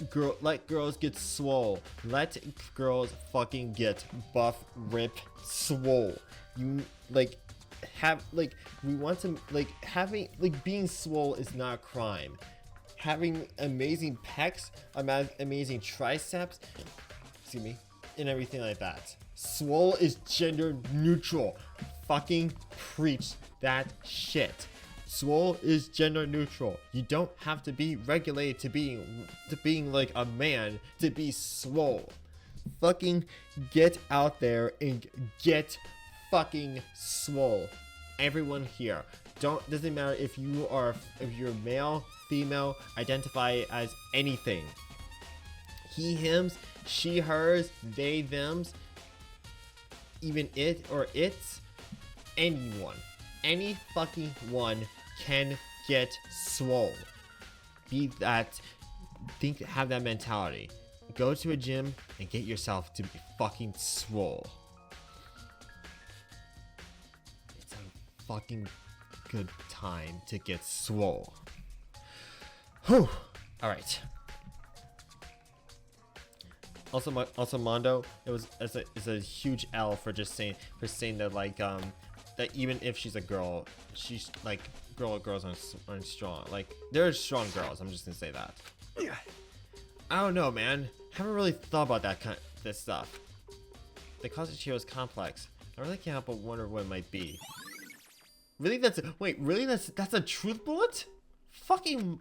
girls get swole. Let girls fucking get buff, rip, swole. You like have like we want to like having like being swole is not a crime. Having amazing pecs, amazing triceps, excuse me, and everything like that. Swole is gender neutral. Fucking preach that shit. Swole is gender neutral. You don't have to be regulated to being like a man to be swole. Fucking get out there and get fucking swole. Everyone here. Doesn't matter if you're male, female, identify as anything. He, hims, she, hers, they, thems, even it or it's, anyone. Any fucking one can get swole. Have that mentality. Go to a gym and get yourself to be fucking swole. It's a fucking good time to get swole. Whew. All right. Also, Mondo, it's a huge L for saying that like that even if she's a girl, she's like girls aren't strong. Like there are strong girls. I'm just gonna say that. I don't know, man. Haven't really thought about this stuff. The cause of Chihiro's complex. I really can't help but wonder what it might be. Really? That's a truth bullet? Fucking.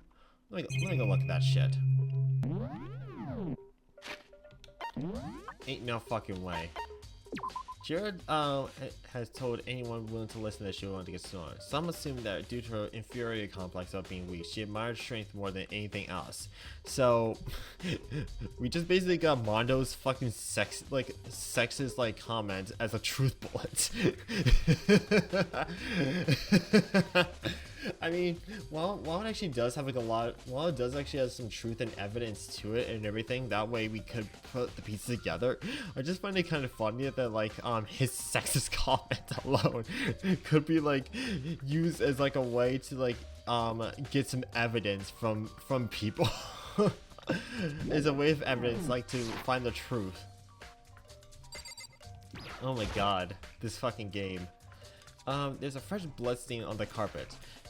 Let me go look at that shit. Ain't no fucking way. Jared has told anyone willing to listen that she wanted to get strong. Some assume that due to her inferiority complex of being weak, she admired strength more than anything else. So we just basically got Mondo's fucking sexist like comment as a truth bullet. I mean, while it actually does have like while it does actually have some truth and evidence to it and everything, that way we could put the pieces together. I just find it kind of funny that like his sexist comment alone could be like used as like a way to like get some evidence from people. As a way of evidence, like to find the truth. Oh my god, this fucking game. There's a fresh blood stain on the carpet.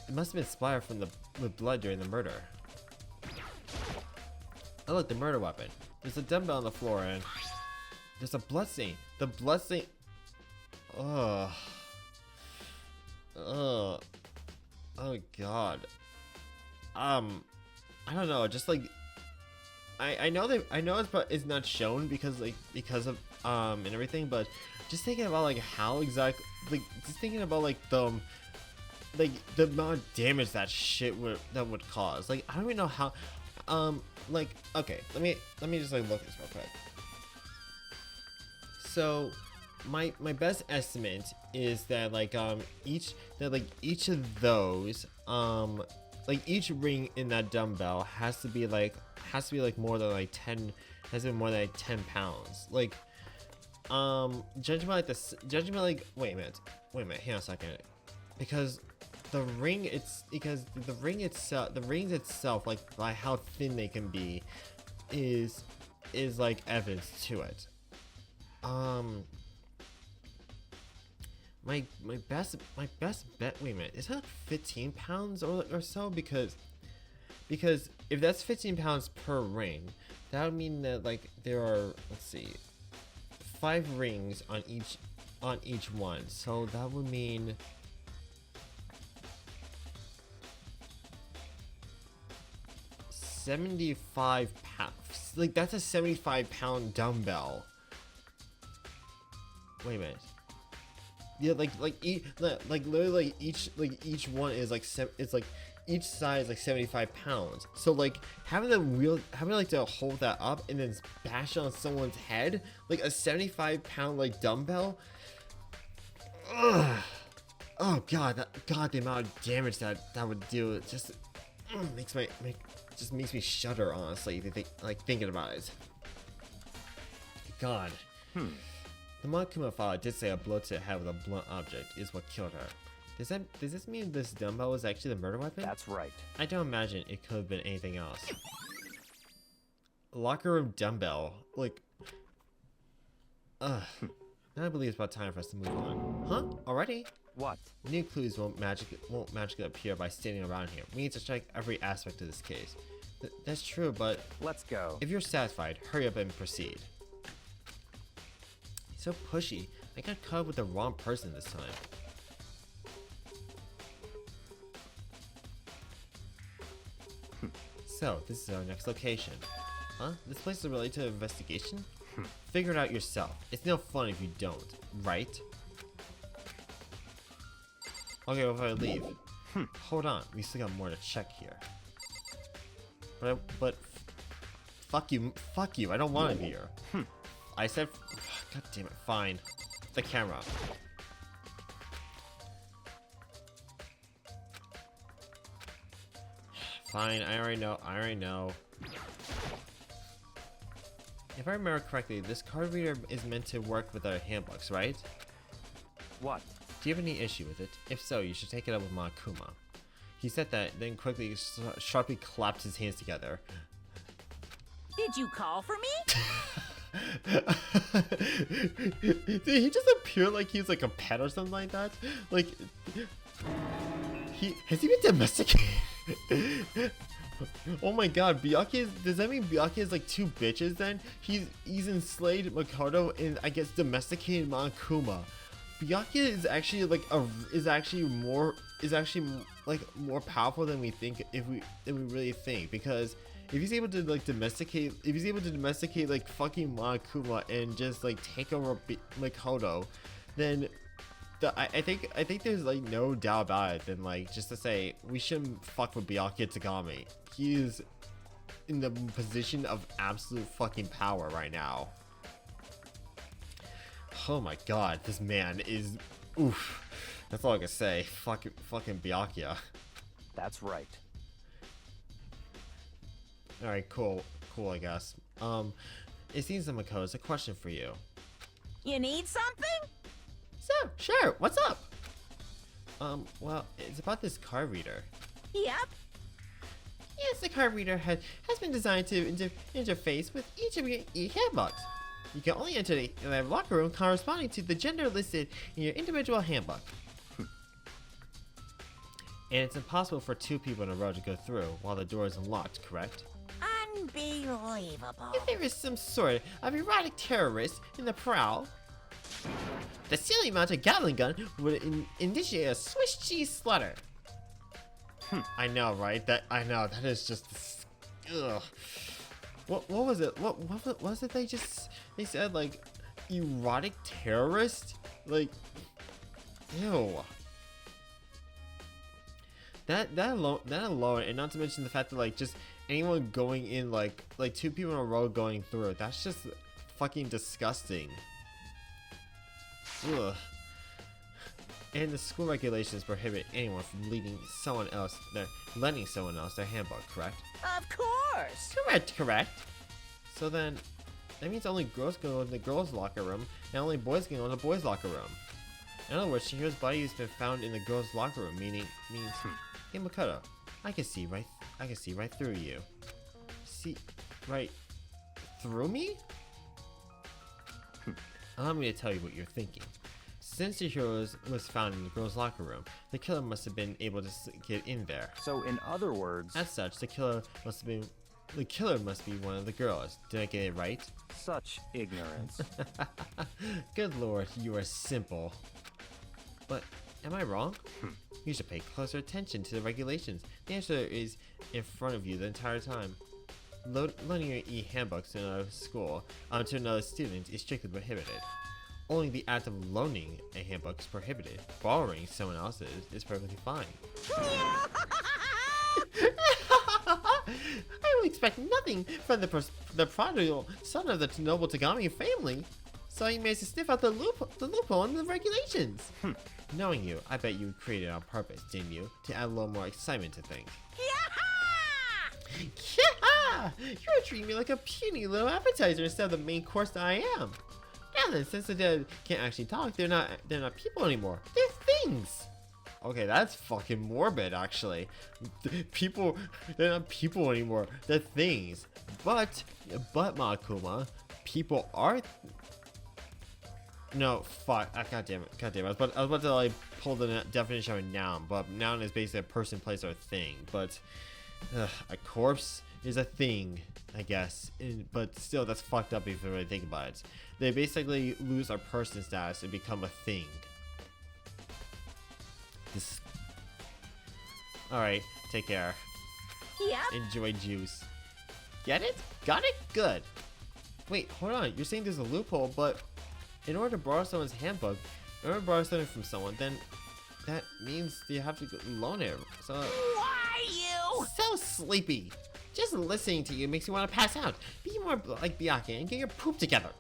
It must have been splattered from the blood during the murder. Oh look, the murder weapon. There's a dumbbell on the floor and there's a blood stain. The blood stain. Ugh. Ugh. Oh god. I don't know. Just like I know it's not shown because of and everything, but just thinking about like how exactly just thinking about like the amount of damage that shit would cause. Like I don't even know how like okay, let me just like look at this real quick. So my best estimate is that each of those like each ring in that dumbbell has to be more than like 10 pounds. Like judging by wait a minute, hang on a second. Because the rings itself, like by how thin they can be, is like evidence to it. My best bet. Wait a minute, is that 15 pounds or so? Because if that's 15 pounds per ring, that would mean that like there are, let's see, 5 rings on each one. So that would mean 75 pounds. Like that's a 75-pound dumbbell. Wait a minute. Yeah, literally each one is like each side is like 75 pounds. So like having like to hold that up and then bash it on someone's head, like a 75-pound like dumbbell. Ugh. Oh god, the amount of damage that would do, it just makes me shudder, honestly, thinking about it. God. The Monokuma father did say a blow to the head with a blunt object is what killed her. Does this mean this dumbbell was actually the murder weapon? That's right. I don't imagine it could have been anything else. Locker room dumbbell, like. Now I believe it's about time for us to move on. Huh? Already? What? New clues won't magically appear by standing around here. We need to check every aspect of this case. That's true, but Let's go. if you're satisfied, hurry up and proceed. He's so pushy. I got caught up with the wrong person this time. So, this is our next location. Huh? This place is related to investigation? Figure it out yourself. It's no fun if you don't, right? Okay, well, if I leave. Hold on, we still got more to check here. But fuck you, I don't want to be here. I said, god damn it, fine. The camera. Fine, I already know. If I remember correctly, this card reader is meant to work with our handbooks, right? What? Do you have any issue with it? If so, you should take it up with Monokuma. He said that, then quickly sharply clapped his hands together. Did you call for me? Did he just appear like he's like a pet or something like that? Like, has he been domesticated? Oh my god, does that mean Byakuya is like two bitches then? He's enslaved Makoto and I guess domesticated Monokuma. Byakuya is actually like more powerful than we think than we really think, because if he's able to domesticate like fucking Monokuma and just like take over Makoto, then I think there's like no doubt about it. Then like just to say we shouldn't fuck with Byakuya Tagami. He is in the position of absolute fucking power right now. Oh my god, this man is oof. That's all I can say. Fucking Byakuya. That's right. Alright, cool, I guess. It seems that Makoto has a question for you. You need something? So, sure, what's up? Well, it's about this card reader. Yep. Yes, the card reader has been designed to interface with each of your handbooks. You can only enter the locker room corresponding to the gender listed in your individual handbook. And it's impossible for two people in a row to go through while the door is unlocked, correct? Unbelievable. If there is some sort of erotic terrorist in the prowl, the ceiling mounted Gatling gun would initiate a Swiss cheese slaughter. I know, right? That is just. Ugh. What was it? What was it? They said like erotic terrorist? Like, ew. That alone, and not to mention the fact that like just anyone going in like two people in a row going through it, that's just fucking disgusting. Ugh. And the school regulations prohibit anyone from lending someone else their handbook, correct? Of course. Correct. So then, that means only girls can go in the girls' locker room, and only boys can go in the boys' locker room. In other words, Chihiro's body has been found in the girls' locker room, means, hey Makoto, I can see right through you. See right through me? Allow me to tell you what you're thinking. Since Chihiro was found in the girls' locker room, the killer must have been able to get in there. So in other words, As such, the killer must be one of the girls. Did I get it right? such ignorance. Good lord, you are simple. But am I wrong? You should pay closer attention to the regulations. The answer is in front of you the entire time. Loaning your e-handbooks to another school to another student is strictly prohibited. Only the act of loaning a handbook is prohibited. Borrowing someone else's is perfectly fine. I would expect nothing from the prodigal son of the noble Tagami family. So he managed to sniff out the loophole in the regulations. Knowing you, I bet you created it on purpose, didn't you? To add a little more excitement to things. Yeah! You're treating me like a puny little appetizer instead of the main course that I am. Now then, since the dead can't actually talk, they're not people anymore. They're things. Okay, that's fucking morbid, actually. People, they're not people anymore. They're things. But Makuma, people are. No, fuck. God damn it. I was about to like pull the definition of a noun, but noun is basically a person, place, or thing. But a corpse is a thing, I guess. But still, that's fucked up if you really think about it. They basically lose our person status and become a thing. Alright, take care. Yep. Enjoy juice. Get it? Got it? Good. Wait, hold on. You're saying there's a loophole, but in order to borrow someone's handbook, in order to borrow something from someone, then that means you have to loan it. So Why you? so sleepy. Just listening to you makes me want to pass out. Be more like Byakuya and get your poop together.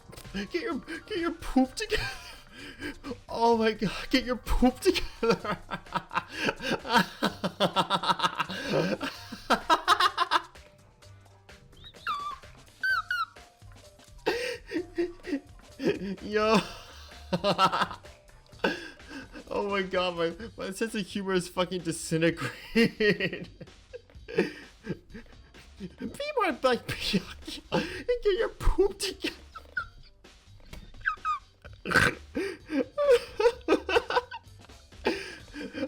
Get your poop together. Oh my god, get your poop together. Yo. Oh my god, my sense of humor is fucking disintegrated. Be more like Byakuya and get your poop together.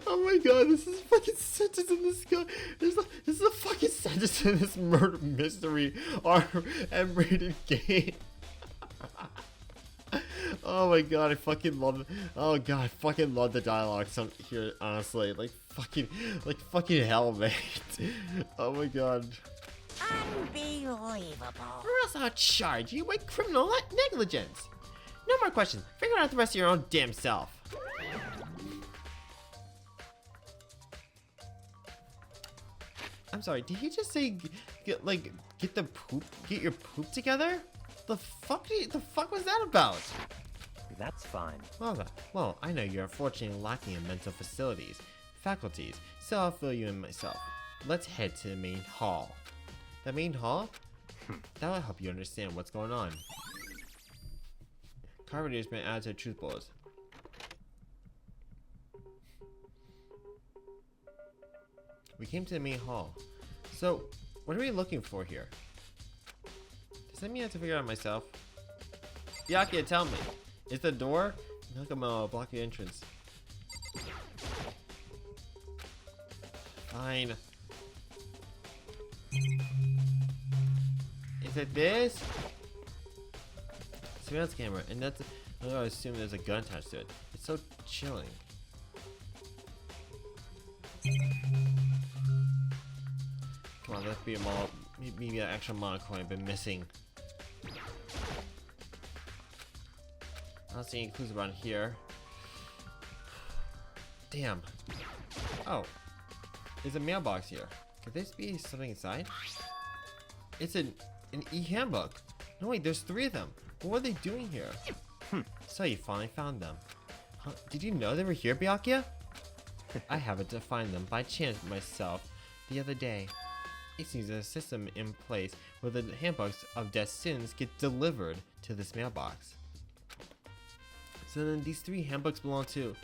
Oh my god, this is a fucking sentence in this guy. This is a fucking sentence in this murder mystery M-rated game. Oh my god, I fucking love it. Oh god, I fucking love the dialogue here, honestly. Like fucking hell, mate. Oh my god. Unbelievable. Or else I'll charge you with criminal negligence. No more questions. Figure out the rest of your own damn self. I'm sorry, did he just say get your poop together? The fuck was that about? That's fine. Well, I know you're unfortunately lacking in mental faculties, so I'll fill you in myself. Let's head to the main hall. The main hall? That'll help you understand what's going on. Carbonator's been added to truth bullets. We came to the main hall. So, what are we looking for here? Does that mean I have to figure it out myself? Byakuya, tell me. Is the door? Look, I'm gonna block the entrance. Fine. Is it this? Surveillance camera, and that's. I'm gonna assume there's a gun attached to it. It's so chilling. Come on, let's be a maybe an extra mana coin I've been missing. I don't see any clues around here. Damn. Oh, there's a mailbox here. Could this be something inside? It's an e-handbook. No wait, there's 3 of them. What were they doing here? So you finally found them. Huh? Did you know they were here, Byakuya? I happened to find them by chance myself the other day. It seems there's a system in place where the handbooks of death sins get delivered to this mailbox. So then these 3 handbooks belong to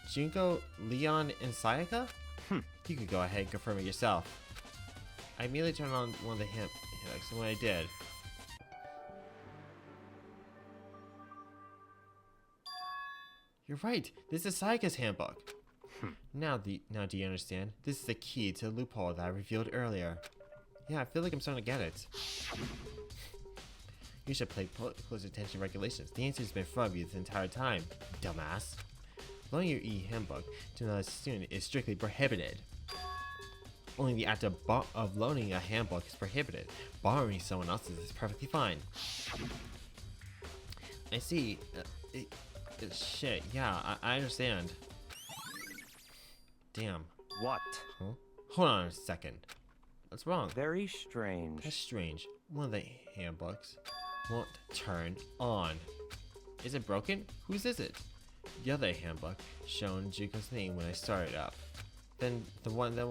Junko, Leon, and Sayaka? You could go ahead and confirm it yourself. I immediately turned on one of the handbooks, and when I did, you're right. This is Sayaka's handbook. Now do you understand? This is the key to the loophole that I revealed earlier. Yeah, I feel like I'm starting to get it. You should pay close attention to regulations. The answer's been in front of you this entire time, dumbass. Loaning your e-handbook to another student is strictly prohibited. Only the act of loaning a handbook is prohibited. Borrowing someone else's is perfectly fine. I see. Shit, yeah, I understand. Damn. What? Huh? Hold on a second. What's wrong? Very strange. That's strange. One of the handbooks won't turn on. Is it broken? Whose is it? The other handbook shown Juko's name when I started up. Then the one that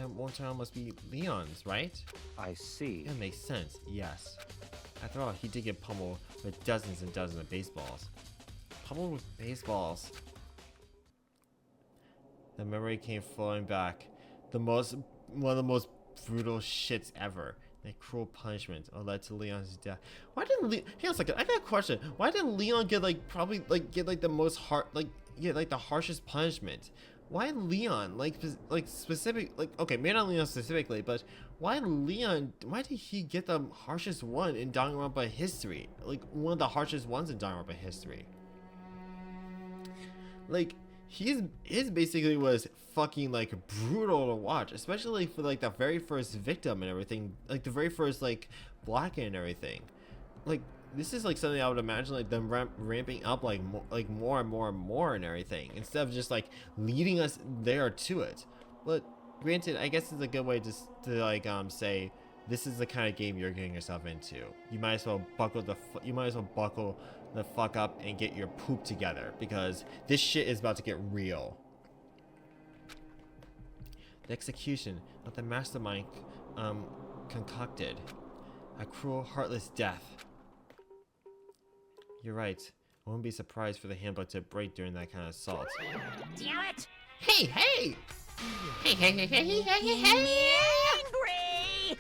won't turn on must be Leon's, right? I see. That makes sense, yes. After all, he did get pummeled with dozens and dozens of baseballs. Pummeled with baseballs. The memory came flowing back. One of the most brutal shits ever. That cruel punishment led to Leon's death. Why didn't Leon? Hang on a second. I got a question. Why didn't Leon get the most the harshest punishment? Why Leon? Okay, maybe not Leon specifically, but why Leon? Why did he get the harshest one in Danganronpa history? Like one of the harshest ones in Danganronpa history. Like his basically was fucking like brutal to watch, especially for like the very first victim and everything, like the very first like Blacken and everything. Like this is like something I would imagine like them ramping up like more and more and more and everything, instead of just like leading us there to it. But granted, I guess it's a good way to like say this is the kind of game you're getting yourself into. You might as well buckle the fuck up and get your poop together, because this shit is about to get real. The execution of the mastermind concocted a cruel, heartless death. You're right. I wouldn't be surprised for the handbook to break during that kind of assault. Damn it! Hey, hey! Hey, hey, hey, hey, hey, hey, hey! Angry!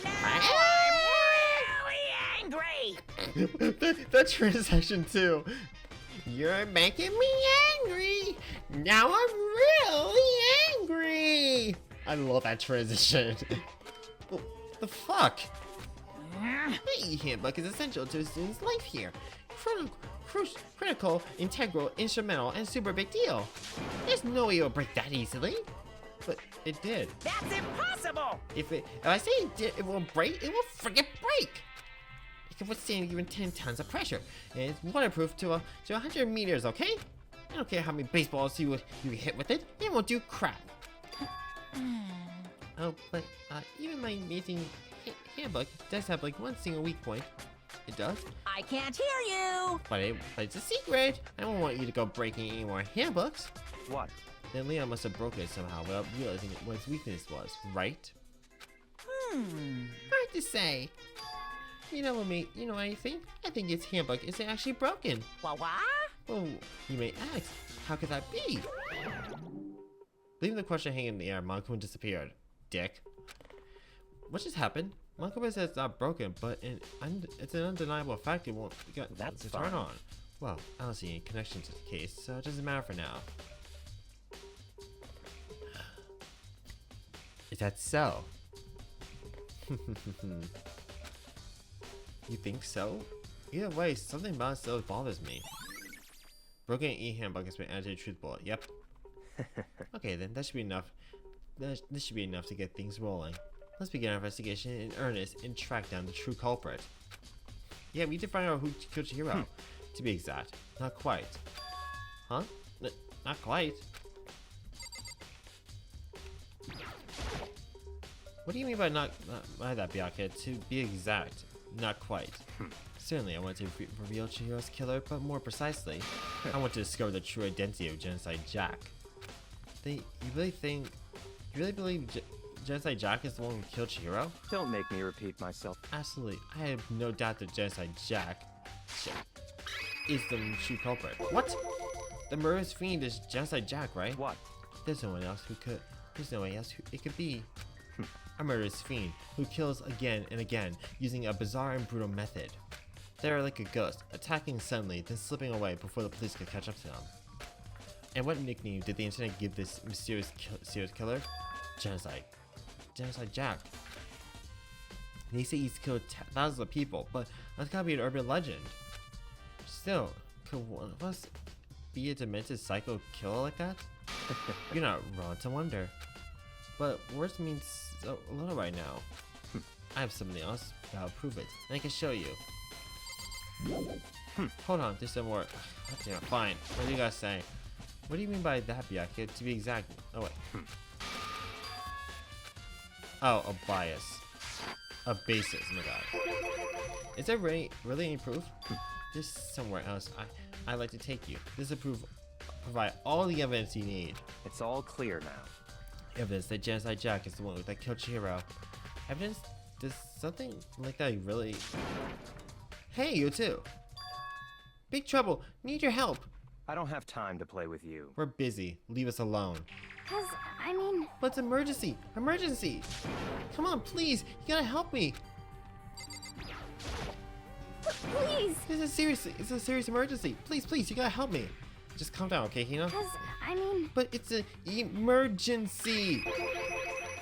Now I'm really angry! that transition too. You're making me angry! Now I'm really angry! I love that transition. What the fuck? The handbook is essential to a student's life here. Critical, integral, instrumental, and super big deal. There's no way you'll break that easily. But it did. That's impossible! If I say it won't break, it will friggin' break! It can withstand even 10 tons of pressure, and it's waterproof to 100 meters, okay? I don't care how many baseballs you hit with it, it won't do crap. Oh, but even my amazing handbook does have like one single weak point. It does? I can't hear you! But it's a secret! I don't want you to go breaking any more handbooks. What? Then Leon must have broken it somehow without realizing what his weakness was, right? Hard to say. You know what I think? I think his handbook isn't actually broken. What? Well, you may ask, how could that be? Leaving the question hanging in the air, Monkun disappeared. Dick. What just happened? Monkun says it's not broken, but it's an undeniable fact it won't get That's to turn fine. on. Well, I don't see any connection to the case, so it doesn't matter for now. Is that so? You think so? Either way, something about it still bothers me. Broken e-handbook has been added to the truth bullet. Yep. Okay, then that should be enough. This should be enough to get things rolling. Let's begin our investigation in earnest and track down the true culprit. Yeah, we need to find out who killed Chihiro. To be exact, not quite. Huh? Not quite. What do you mean by not by that, Byakuya? To be exact, not quite. Certainly, I want to reveal Chihiro's killer, but more precisely, I want to discover the true identity of Genocide Jack. You really believe Genocide Jack is the one who killed Chihiro? Don't make me repeat myself. Absolutely, I have no doubt that Genocide Jack is the true culprit. What? The murderous fiend is Genocide Jack, right? What? There's no one else who it could be. A murderous fiend who kills again and again using a bizarre and brutal method. They are like a ghost, attacking suddenly, then slipping away before the police could catch up to them. And what nickname did the internet give this mysterious serial killer? Genocide Jack. They say he's killed thousands of people, but that's gotta be an urban legend. Still, could one of us be a demented psycho killer like that? You're not wrong to wonder. But words means so little right now. I have something else that'll prove it, and I can show you. Hold on, there's some more. Yeah, fine. What do you guys say? What do you mean by that, Byakuya? To be exact. Oh wait. Oh, a bias. A basis, oh my god. Is there really any proof? There's somewhere else I'd like to take you. This will provide all the evidence you need. It's all clear now. Evidence that Genocide Jack is the one that killed Chihiro. Evidence? Does something like that really... Hey, you too! Big trouble! Need your help! I don't have time to play with you. We're busy. Leave us alone. Cause, I mean, But it's emergency! Emergency! Come on, please! You gotta help me! please. It's a serious emergency. Please, you gotta help me. Just calm down, okay, Hina? Cause, I mean, But it's an emergency!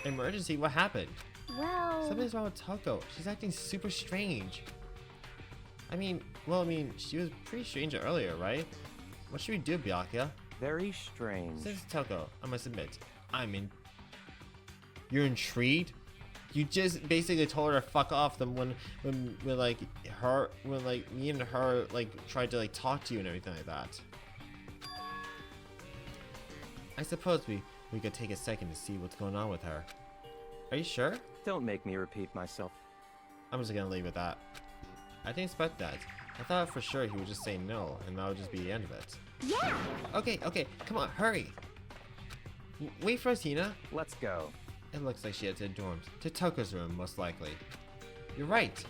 Emergency? What happened? well, Something's wrong with Toko. She's acting super strange. I mean, she was pretty strange earlier, right? What should we do, Byakuya? Very strange. Since Toko, I must admit, You're intrigued? You just basically told her to fuck off them when me and her like tried to like talk to you and everything like that. I suppose we could take a second to see what's going on with her. Are you sure? Don't make me repeat myself. I'm just gonna leave it at that. I didn't expect that. I thought for sure he would just say no, and that would just be the end of it. yeah. Okay, come on, hurry! Wait for us, Hina. Let's go. It looks like she headed to the dorms. To Toko's room, most likely. You're right!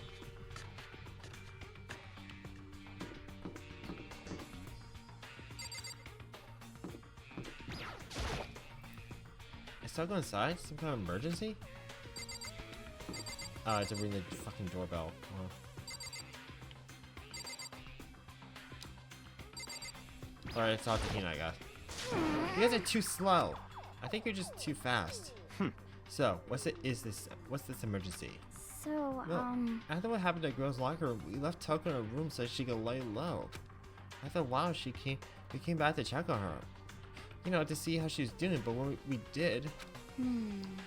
Is Toko inside? Some kind of emergency? I have to ring the fucking doorbell. Oh. Alright, let's talk to Hina, I guess. You guys are too slow. I think you're just too fast. So, what's this emergency? So, Well, after what happened at Girl's locker room, we left Toko in her room so she could lay low. I thought, wow, we came back to check on her. You know, to see how she was doing, but when we did,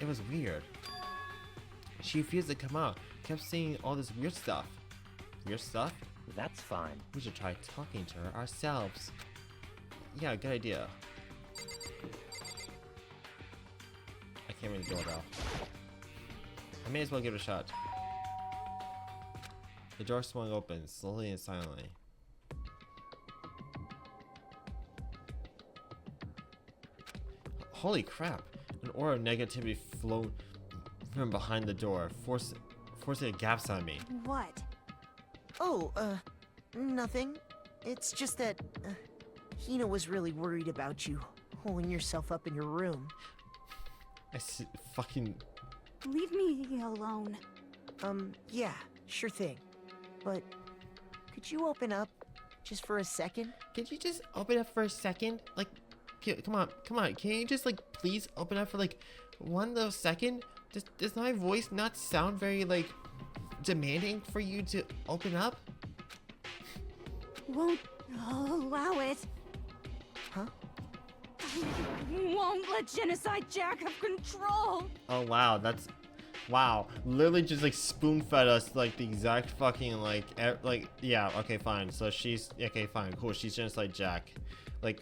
it was weird. She refused to come out, kept saying all this weird stuff. Weird stuff? That's fine. We should try talking to her ourselves. Yeah, good idea. I can't ring the doorbell. I may as well give it a shot. The door swung open, slowly and silently. Holy crap! An aura of negativity flowed from behind the door, forcing a gaps on me. What? Oh, nothing. It's just that, Hina was really worried about you, holding yourself up in your room. Fucking... Leave me alone. Yeah, sure thing. But, could you open up, just for a second? Can you just open up for a second? Like, come on. Can you just, like, please open up for, like, one little second? Does my voice not sound very, like, demanding for you to open up? Won't allow it. Huh? Won't let Genocide Jack have control. Oh, wow, wow, literally just, like, spoon-fed us, like, the exact fucking, like, yeah, okay, fine, so okay, fine, cool, she's Genocide Jack. Like,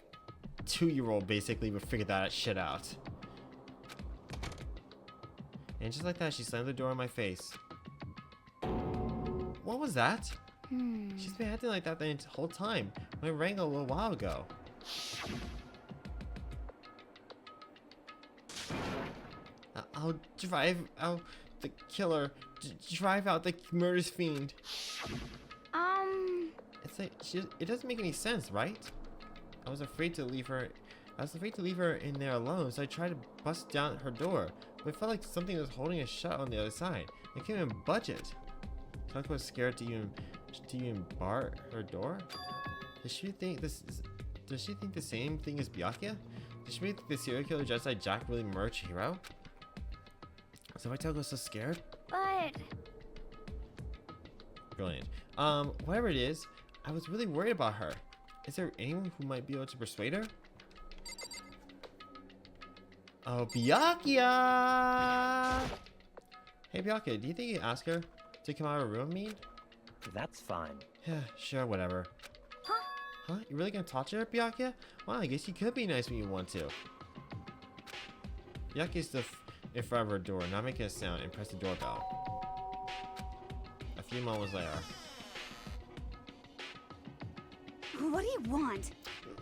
2-year-old, basically, would figure that shit out. And just like that, she slammed the door in my face. What was that? She's been acting like that the whole time. When I rang a little while ago. I'll drive out the killer. Drive out the murderous fiend. It's like it doesn't make any sense, right? I was afraid to leave her in there alone, so I tried to bust down her door, but it felt like something was holding us shut on the other side. I couldn't even budge it. Tuck was scared to even bar her door. Does she think the same thing as Byakuya? Does she think the serial killer Genocide Jack really murdered Chihiro? So why Toko so scared? but Brilliant. Whatever it is, I was really worried about her. Is there anyone who might be able to persuade her? Oh, Byakuya! Hey, Byakuya, do you think you can ask her to come out of her room, That's fine. Yeah, sure, whatever. Huh? You really gonna touch her, Byakuya? Well, I guess you could be nice when you want to. Byakuya's in front of her door, not making a sound, and pressed the doorbell. A few moments later. What do you want?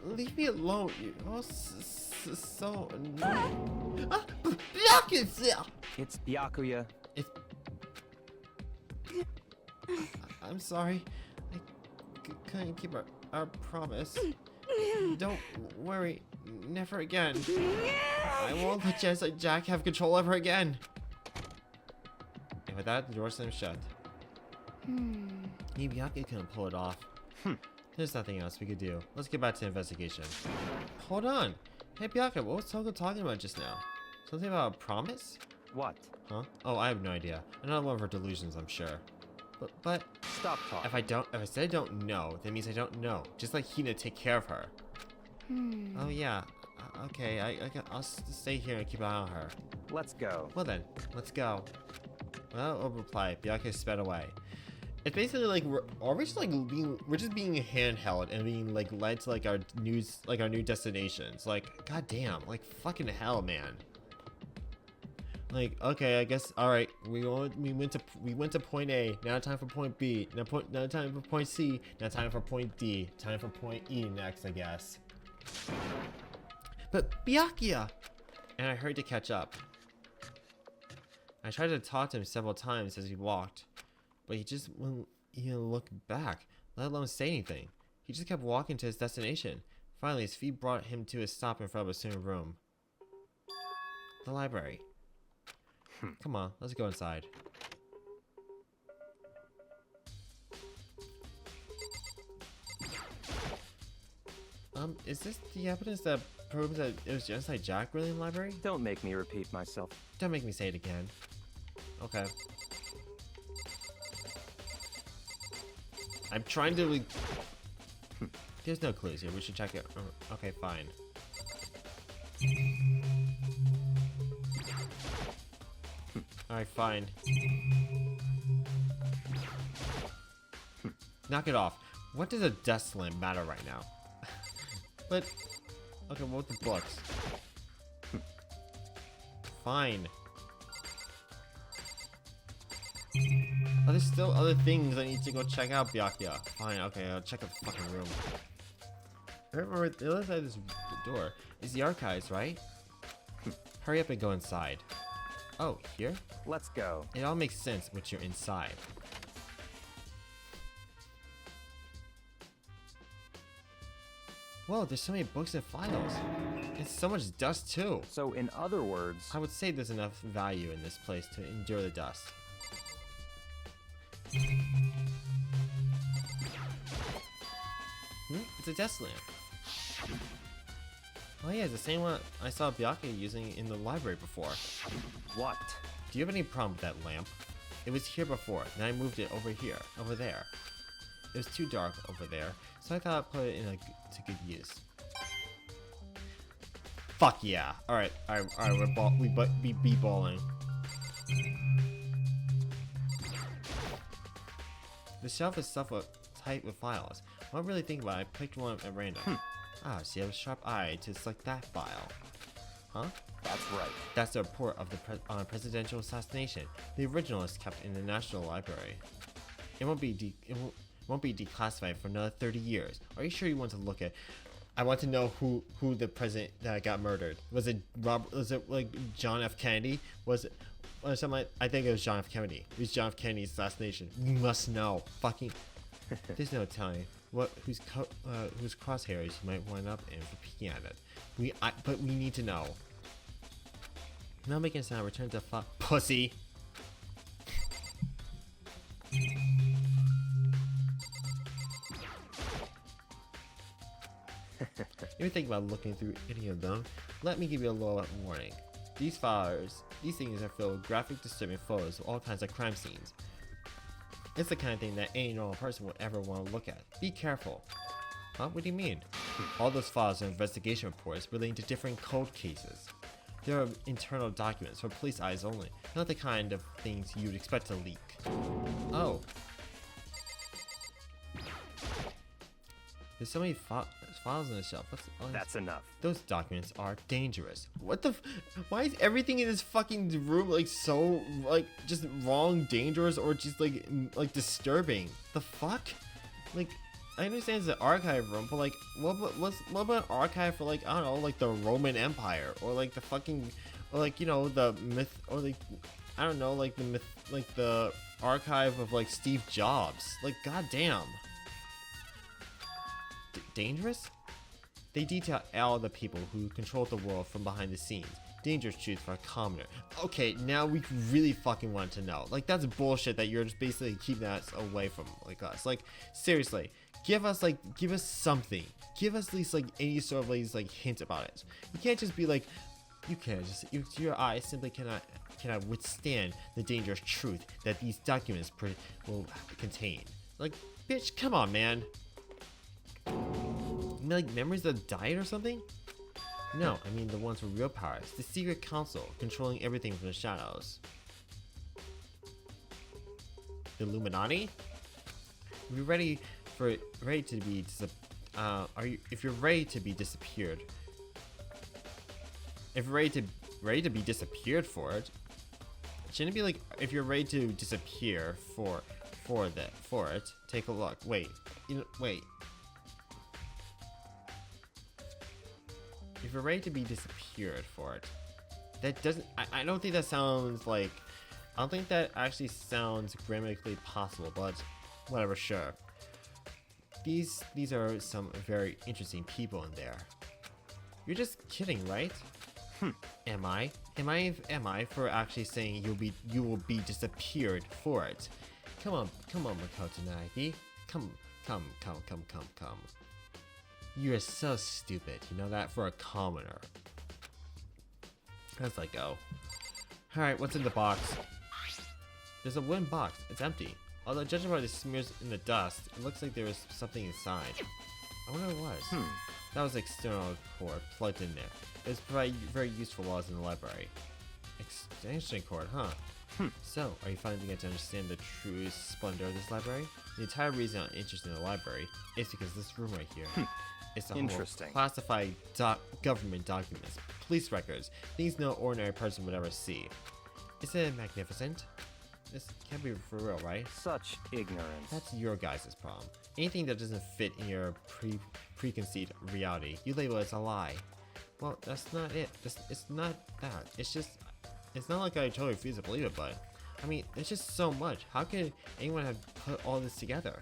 Leave me alone, you are so annoying. Byakuya! It's Byakuya. I'm sorry. I couldn't keep our promise. Don't worry. Never again. I won't let Jack have control ever again. And with that, the door slammed shut. Byakuya couldn't pull it off. There's nothing else we could do. Let's get back to the investigation. Hold on. Hey Byakuya, what was Toko talking about just now? Something about a promise? What? Huh? Oh, I have no idea. Another one of her delusions, I'm sure. But Stop talking. if I said I don't know, that means I don't know. Just like Hina take care of her. Oh yeah. Okay, I'll stay here and keep an eye on her. Let's go. Well then, let's go. Without a reply, Byakuya sped away. It's basically like we're just being handheld and being like led to like our new destinations. Like, goddamn, like fucking hell, man. Like, okay, I guess all right. We went to point A. Now time for point B. Now time for point C. Now time for point D. Time for point E next, I guess. But Byakuya, and I hurried to catch up. I tried to talk to him several times as he walked, but he just wouldn't even look back, let alone say anything. He just kept walking to his destination. Finally, his feet brought him to a stop in front of a certain room. The library. Come on, let's go inside. Is this the evidence that proves that it was Genocide Jack really in the library? Don't make me repeat myself. Don't make me say it again. Okay. I'm trying to like... There's no clues here. We should check it. Okay, fine. Alright, fine. Knock it off. What does a desk lamp matter right now? But... Okay, what with the books? Fine. Oh, there's still other things I need to go check out, Byakuya. Fine, okay, I'll check out the fucking room. I remember the other side of this door is the archives, right? Hurry up and go inside. Oh, here? Let's go. It all makes sense once you're inside. Whoa, there's so many books and files. It's so much dust too. So in other words, I would say there's enough value in this place to endure the dust. It's a desk lamp. Oh yeah, it's the same one I saw Byakuya using in the library before. what? Do you have any problem with that lamp? It was here before, then I moved it over there. It was too dark over there, so I thought I'd put it to good use. Fuck yeah! Alright, we b-balling. The shelf is stuffed tight with files. When I really think about it, I picked one up at random. Ah, so you have a sharp eye to select that file. Huh? That's right. That's the report of the presidential assassination. The original is kept in the National Library. It won't be declassified for another 30 years. Are you sure you want to look at? I want to know who the president that got murdered. Was it like John F. Kennedy? Was it something? I think it was John F. Kennedy. It was John F. Kennedy's assassination. We must know. Fucking. There's no telling whose crosshairs you might wind up in for peeking at it. But we need to know. Now making a sound. Return to pussy. If you think about looking through any of them, let me give you a little warning. These things are filled with graphic, disturbing photos of all kinds of crime scenes. It's the kind of thing that any normal person would ever want to look at. Be careful. Huh? What do you mean? All those files are investigation reports relating to different cold cases. They are internal documents for police eyes only, not the kind of things you'd expect to leak. Oh. There's so many files on the shelf. What's all this? That's enough. Those documents are dangerous. What the why is everything in this fucking room like so like just wrong, dangerous, or just like disturbing? The fuck? Like, I understand it's an archive room, but like what about an archive for like, I don't know, like the Roman Empire, or like the fucking, or like, you know, the myth, or like, I don't know, like the myth, like the archive of like Steve Jobs. Like, goddamn. Dangerous? They detail all the people who control the world from behind the scenes. Dangerous truth for a commoner. Okay, now we really fucking want to know. Like, that's bullshit that you're just basically keeping us away from like us. Like, seriously, give us something. Give us at least like any sort of like hint about it. You can't just be like, you can't just, your eyes simply cannot withstand the dangerous truth that these documents will contain. Like, bitch, come on, man. You mean like memories of the diet or something? No, I mean the ones with real powers. The secret council controlling everything from the shadows. The Illuminati? If you're ready to be if you're ready to be disappeared. If you're ready to be disappeared for it. Shouldn't it be like if you're ready to disappear for it? Take a look. Wait. Wait. If you're ready to be disappeared for it, that doesn't. I don't think that sounds like. I don't think that actually sounds grammatically possible, but whatever, sure. These are some very interesting people in there. You're just kidding, right? Am I? Am I for actually saying you will be disappeared for it? Come on, Makoto Nagi. Come. You are so stupid, you know that, for a commoner. How's that go? Alright, what's in the box? There's a wooden box. It's empty. Although judging by the smears in the dust, it looks like there was something inside. I wonder what it was. That was external cord plugged in there. It was very useful while I was in the library. Extension cord, huh? So, are you finally beginning to understand the true splendor of this library? The entire reason I'm interested in the library is because this room right here. It's a whole Interesting. Classified government documents, police records, things no ordinary person would ever see. Isn't it magnificent? This can't be for real, right? Such ignorance. That's your guys' problem. Anything that doesn't fit in your preconceived reality, you label as a lie. Well, that's not it. It's not that. It's not like I totally refuse to believe it, but I mean, it's just so much. How could anyone have put all this together?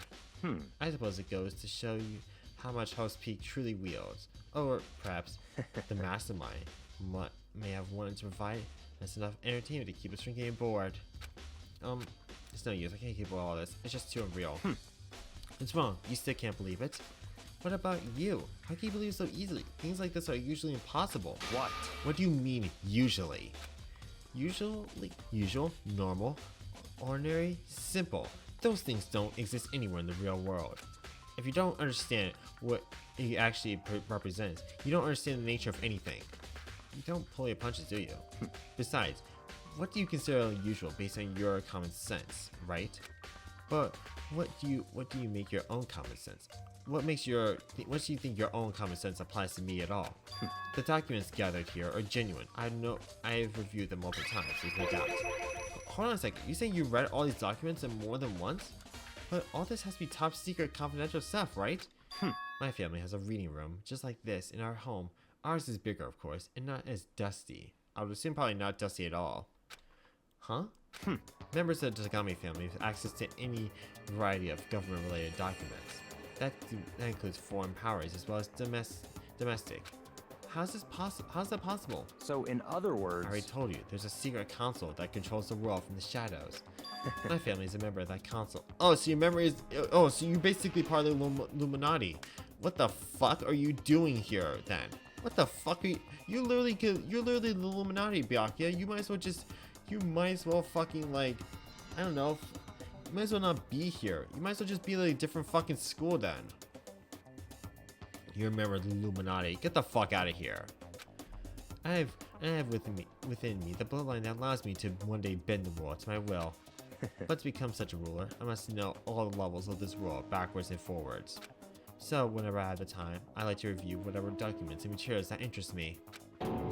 I suppose it goes to show you how much Host Peak truly wields. Or perhaps the mastermind may have wanted to provide us enough entertainment to keep us from getting bored. It's no use. I can't keep with all this. It's just too unreal. It's wrong. You still can't believe it. What about you? How can you believe so easily? Things like this are usually impossible. What? What do you mean, usually? Usual, normal, ordinary, simple. Those things don't exist anywhere in the real world. If you don't understand what it actually represents, you don't understand the nature of anything. You don't pull your punches, do you? Besides, what do you consider unusual based on your common sense, right? But what do you make your own common sense? What do you think your own common sense applies to me at all? The documents gathered here are genuine. I've reviewed them multiple times, there's no doubt. Hold on a second, you saying you read all these documents and more than once? But all this has to be top secret confidential stuff, right? My family has a reading room just like this in our home. Ours is bigger, of course, and not as dusty. I would assume probably not dusty at all. Huh? Members of the Tagami family have access to any variety of government-related documents. That includes foreign powers as well as domestic. How's that possible? So, in other words... I already told you, there's a secret council that controls the world from the shadows. My family is a member of that council. Oh, so your memory is... Oh, so you're basically part of the Illuminati. What the fuck are you doing here, then? What the fuck are you... You're literally the Illuminati, Byakuya. You might as well fucking, like... I don't know. You might as well not be here. You might as well just be like a different fucking school, then. You're a member of the Illuminati. Get the fuck out of here. I have within me the bloodline that allows me to one day bend the world to my will. But to become such a ruler, I must know all the levels of this world, backwards and forwards. So whenever I have the time, I like to review whatever documents and materials that interest me.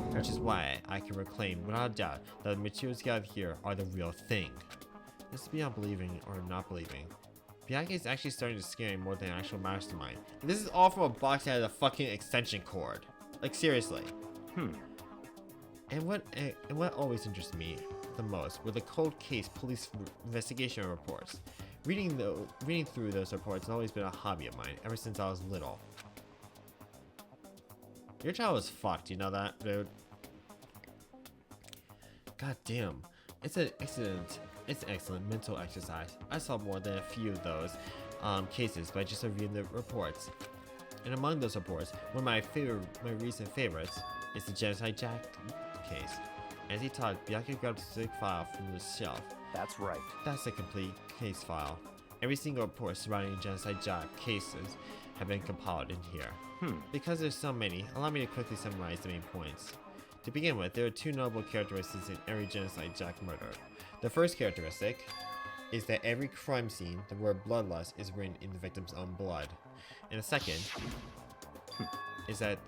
Which is why I can proclaim without a doubt that the materials gathered here are the real thing. This is beyond believing or not believing. Bianca is actually starting to scare me more than an actual mastermind. And this is all from a box that has a fucking extension cord. Like seriously. And what always interests me the most were the cold case police investigation reports. Reading through those reports has always been a hobby of mine ever since I was little. Your child was fucked, you know that, dude? God damn. It's an excellent mental exercise. I saw more than a few of those cases by just reviewing the reports. And among those reports, one of my recent favorites is the Genocide Jack case. As he talked, Bianca grabbed a specific file from the shelf. That's right. That's the complete case file. Every single report surrounding Genocide Jack cases have been compiled in here. Because there's so many, allow me to quickly summarize the main points. To begin with, there are two notable characteristics in every Genocide Jack murder. The first characteristic is that every crime scene, the word bloodlust is written in the victim's own blood. And the second is that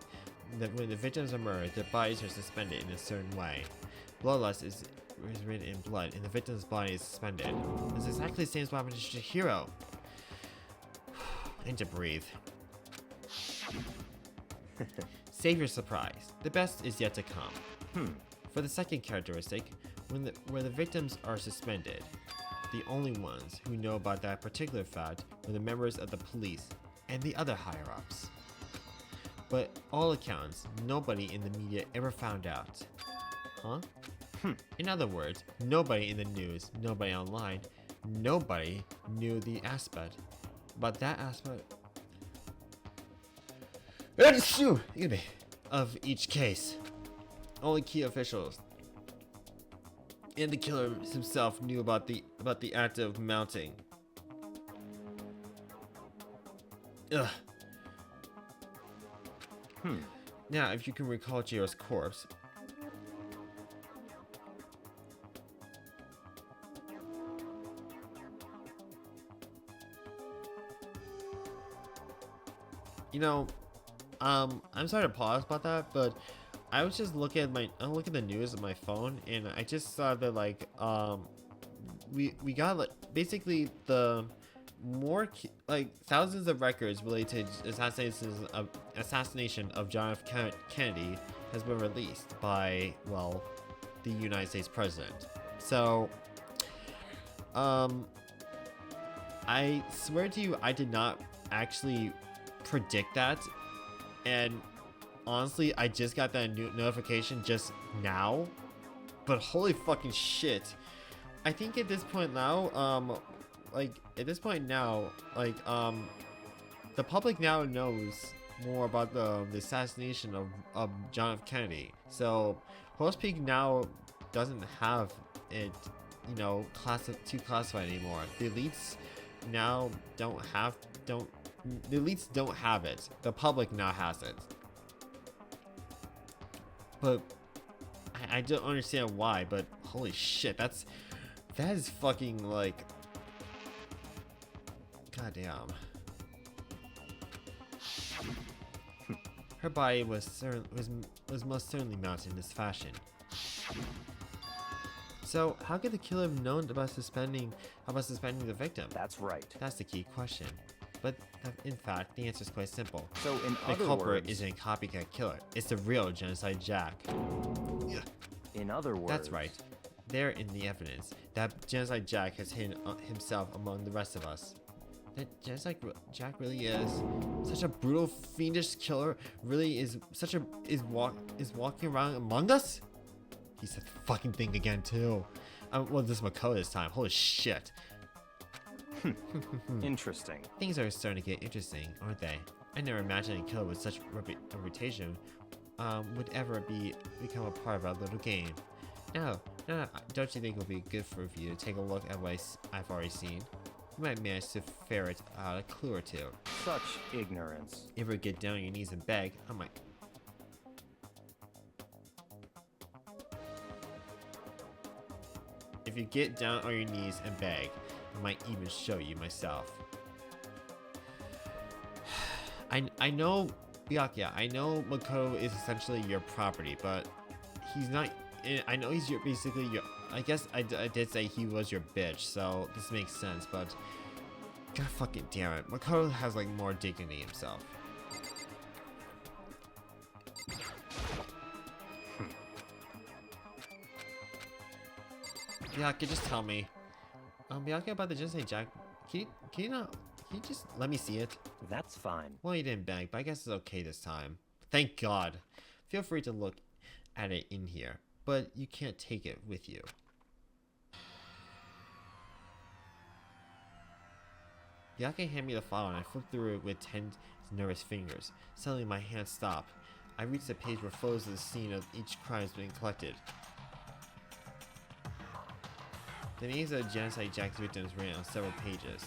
when the victims are murdered, their bodies are suspended in a certain way. Bloodlust is written in blood, and the victim's body is suspended. It's exactly the same as what happened to Shihiro. And to breathe. Save your surprise. The best is yet to come. For the second characteristic, where the victims are suspended, the only ones who know about that particular fact were the members of the police and the other higher-ups. But all accounts, nobody in the media ever found out. Huh? In other words, nobody in the news, nobody online, nobody knew the aspect. But that aspect of each case. Only key officials and the killer himself knew about the act of mounting. Ugh. Now, if you can recall Jiro's corpse, you know, I'm sorry to pause about that, but I was just looking at the news on my phone, and I just saw that like we got like basically the like thousands of records related to assassination of John F. Kennedy has been released by, well, the United States president. So I swear to you, I did not actually predict that, and honestly, I just got that notification just now. But holy fucking shit, I think at this point now, the public now knows more about the assassination of John F. Kennedy. So Host Peak now doesn't have it, you know, too classified anymore. The elites now don't have it. The public now has it. But I don't understand why, but holy shit, that is fucking like, goddamn. Her body was most certainly mounted in this fashion. So how could the killer have known about suspending the victim? That's right. That's the key question. But in fact, the answer is quite simple. So in The other culprit words, isn't a copycat killer. It's the real Genocide Jack. in other words, That's right. There in the evidence that Genocide Jack has hidden himself among the rest of us. That Genocide Jack really is such a brutal, fiendish killer. Really is walking around among us. He said the fucking thing again too. Well, this is Mako this time. Holy shit. Interesting. Things are starting to get interesting, aren't they? I never imagined a killer with such a reputation would ever become a part of our little game. Now, don't you think it would be good for you to take a look at what I've already seen? You might manage to ferret out a clue or two. Such ignorance. If you get down on your knees and beg, I might. If you get down on your knees and beg, I might even show you myself. I know, Byakuya, I know Makoto is essentially your property, but he's not. I know he's basically your. I guess I did say he was your bitch, so this makes sense. But god fucking damn it, Makoto has like more dignity himself. Byakuya, just tell me. Byakuya, about the Jinsei Jack. Can you not? Can you just let me see it? That's fine. Well, you didn't beg, but I guess it's okay this time. Thank God. Feel free to look at it in here, but you can't take it with you. Byakuya handed me the file and I flipped through it with 10 nervous fingers. Suddenly my hands stopped. I reached the page where photos of the scene of each crime has been collected. The names of genocide Jack's victims written on several pages.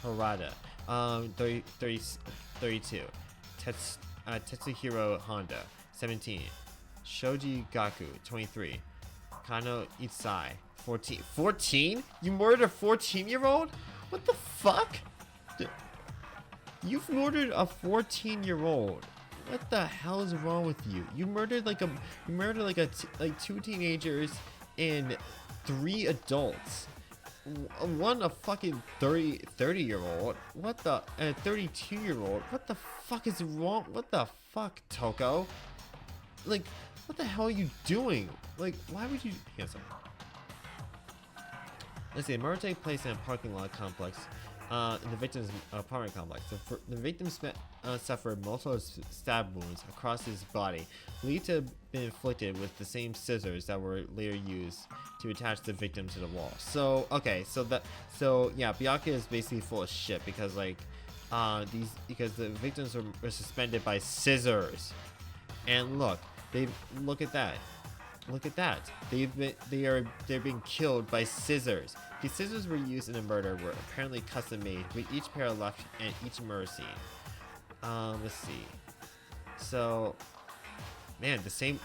Harada, 32. Tetsuhiro Honda, 17. Shoji Gaku, 23. Kano Itsai, 14. 14? You murdered a 14-year-old? What the fuck? You've murdered a 14-year-old. What the hell is wrong with you? You murdered like two teenagers and 3 adults. One a fucking 30-year-old. What the 32-year-old? What the fuck is wrong? What the fuck, Toko? Like, what the hell are you doing? Like, why would you? Yes. Let's see. A murder take place in a parking lot complex. In the victim's apartment complex. The victim suffered multiple stab wounds across his body, believed to have been inflicted with the same scissors that were later used to attach the victim to the wall. So, okay, so yeah, Byakuya is basically full of shit because like, because the victims were suspended by scissors, and look at that. Look at that. They're being killed by scissors. These scissors were used in the murder were apparently custom made with each pair left in each murder scene. Let's see. So, the same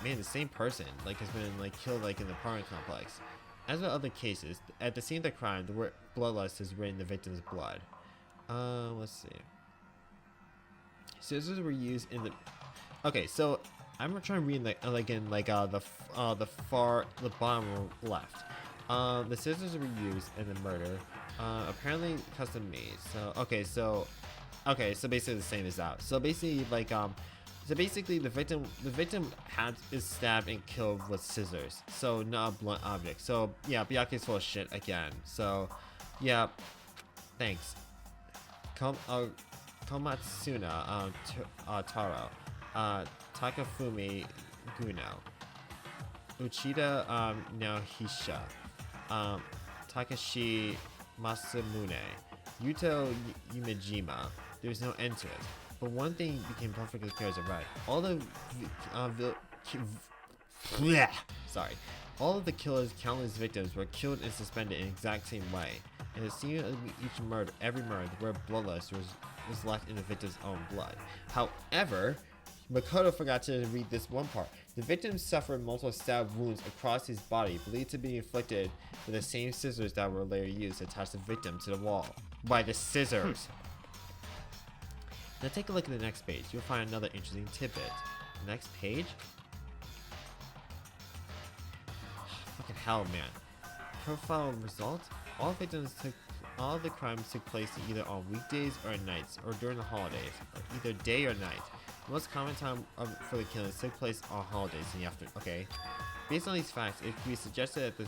person like has been like killed like in the apartment complex. As with other cases, at the scene of the crime, the word bloodlust is written in the victim's blood. Let's see. Scissors were used in the. Okay, so I'm trying to read the bottom left. The scissors were used in the murder, apparently custom made. So so basically the same as that. So basically the victim is stabbed and killed with scissors. So not a blunt object. So yeah, Byakuya's full of shit again. So yeah, thanks. Komatsuna Taro. Takafumi Guno, Uchida Naohisha, Takashi Masamune, Yuto Yumejima. There's no end to it. But one thing became perfectly clear as a right. All of the killer's countless victims were killed and suspended in the exact same way. And the scene of every murder, the word bloodlust was left in the victim's own blood. However, Makoto forgot to read this one part. The victim suffered multiple stab wounds across his body, believed to be inflicted with the same scissors that were later used to attach the victim to the wall. By the scissors. Now take a look at the next page. You'll find another interesting tidbit. Next page? Fucking hell, man. Profile result? All the crimes took place either on weekdays or at nights, or during the holidays, or either day or night. The most common time for the killings took place on holidays in the afternoon. Okay. Based on these facts, it could be suggested that the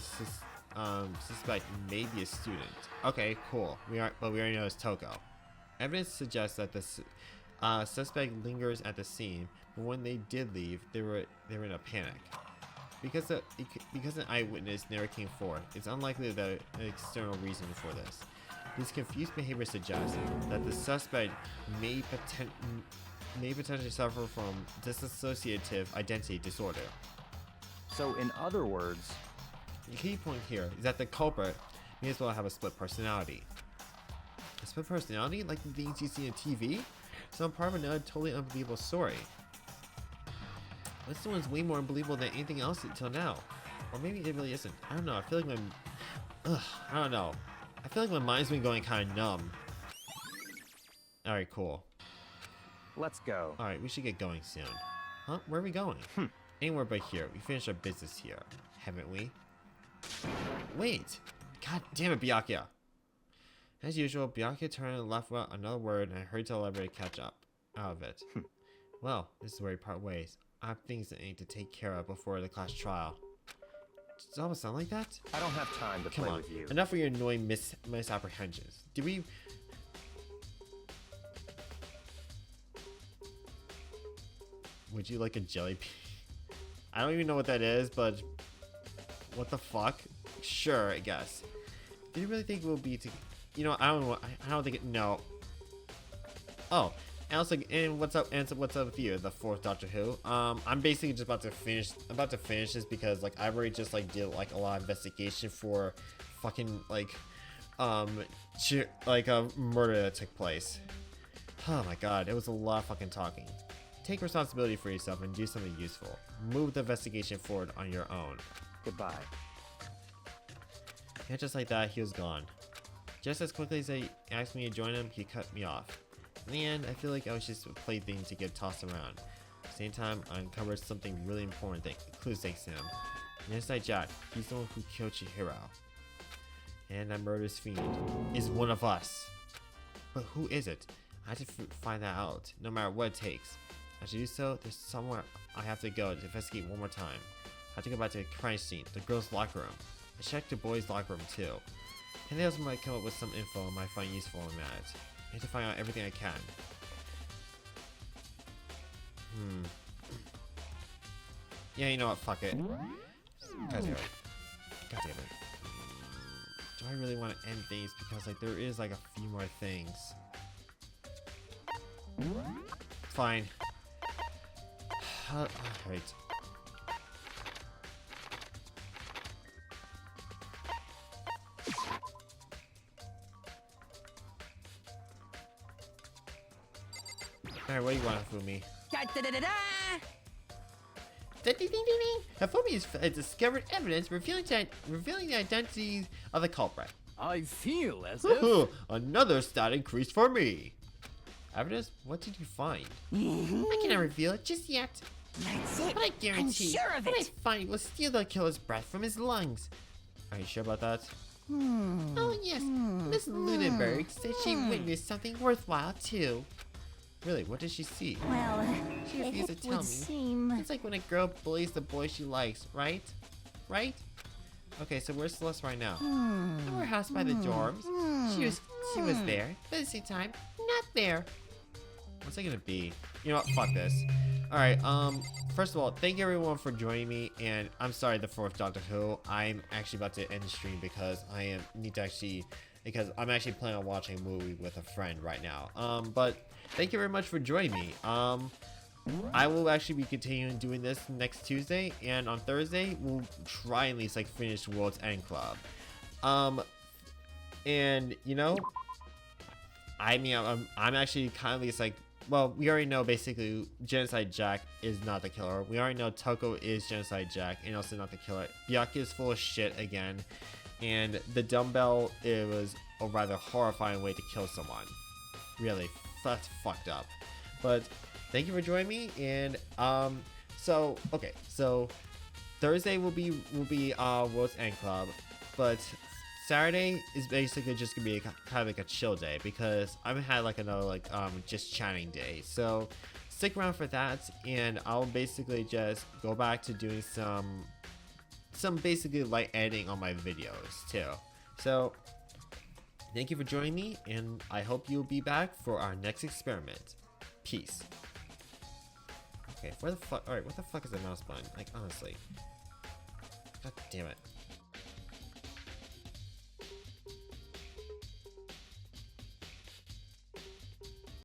suspect may be a student. Okay, cool. But we already know it's Toko. Evidence suggests that the suspect lingers at the scene, but when they did leave, they were in a panic. Because an eyewitness never came forward, it's unlikely that an external reason for this. This confused behavior suggests that the suspect may potentially suffer from dissociative identity disorder. So, in other words, the key point here is that the culprit may as well have a split personality. A split personality? Like the things you see on TV? Some part of another totally unbelievable story. This one's way more unbelievable than anything else until now. Or maybe it really isn't. I don't know. I feel like I don't know. I feel like my mind's been going kind of numb. Alright, cool. Let's go. Alright, we should get going soon. Huh? Where are we going? Anywhere but here. We finished our business here, haven't we? Wait! God damn it, Byakuya! As usual, Byakuya turned and left without another word, and I hurried to the library to catch up out of it. Well, this is where we part ways. I have things that I need to take care of before the class trial. Does it almost sound like that? I don't have time to Come play on, with you. enough of your annoying misapprehensions. Did we... Would you like a jelly bean? I don't even know what that is, but... What the fuck? Sure, I guess. Do you really think we'll be to... You know, I don't think it... No. Oh. And also, and what's up with you, the fourth Doctor Who? I'm basically just about to finish this because, like, I've already just, like, did, like, a lot of investigation for fucking, like, a murder that took place. Oh my god, it was a lot of fucking talking. Take responsibility for yourself and do something useful. Move the investigation forward on your own. Goodbye. And just like that, he was gone. Just as quickly as I asked me to join him, he cut me off. In the end, I feel like I was just a plaything to get tossed around. At the same time, I uncovered something really important clues thanks to him. And inside Jack, he's the one who killed Chihiro. And that murderous fiend is one of us. But who is it? I have to find that out, no matter what it takes. As I do so, there's somewhere I have to go to investigate one more time. I have to go back to the crime scene, the girls' locker room. I checked the boys' locker room too. And they also might come up with some info I might find useful in that. I need to find out everything I can. Yeah, you know what? Fuck it. God damn it. God damn it. Do I really want to end things? Because, like, there is, like, a few more things. Fine. Alright. Alright, what do you want, Fumi? Da-da-da-da-da! Ding, ding, ding, ding. Hifumi has discovered evidence revealing the identity of the culprit. I feel as Woohoo! Another stat increase for me! Evidence? What did you find? I cannot reveal it just yet. That's it. But I guarantee I'm sure of what I it. find will steal the killer's breath from his lungs. Are you sure about that? Oh yes, Miss Lunenberg said she witnessed something worthwhile too. Really? What did she see? Well, She refused to it tell would me. seem... It's like when a girl bullies the boy she likes, right? Right? Okay, so where's Celeste right now? At our house by the dorms. She was there, but at the same time, not there. What's it gonna be? You know what? Fuck this. Alright, first of all, thank you everyone for joining me, and I'm sorry the fourth Doctor Who. I'm actually about to end the stream because because I'm actually planning on watching a movie with a friend right now. But thank you very much for joining me. I will actually be continuing doing this next Tuesday, and on Thursday we'll try and at least like finish World's End Club. And you know, I mean, I'm actually kind of at least like, well, we already know basically Genocide Jack is not the killer. We already know Toko is Genocide Jack and also not the killer. Byakuya is full of shit again, and the dumbbell, it was a rather horrifying way to kill someone. Really, that's fucked up. But thank you for joining me, and so Thursday will be World's End Club, but Saturday is basically just gonna be kind of like a chill day because I've had like another like just chatting day. So stick around for that, and I'll basically just go back to doing some basically light editing on my videos too. So thank you for joining me, and I hope you'll be back for our next experiment. Peace. Okay, where the fuck? Alright, what the fuck is the mouse button? Like, honestly. God damn it.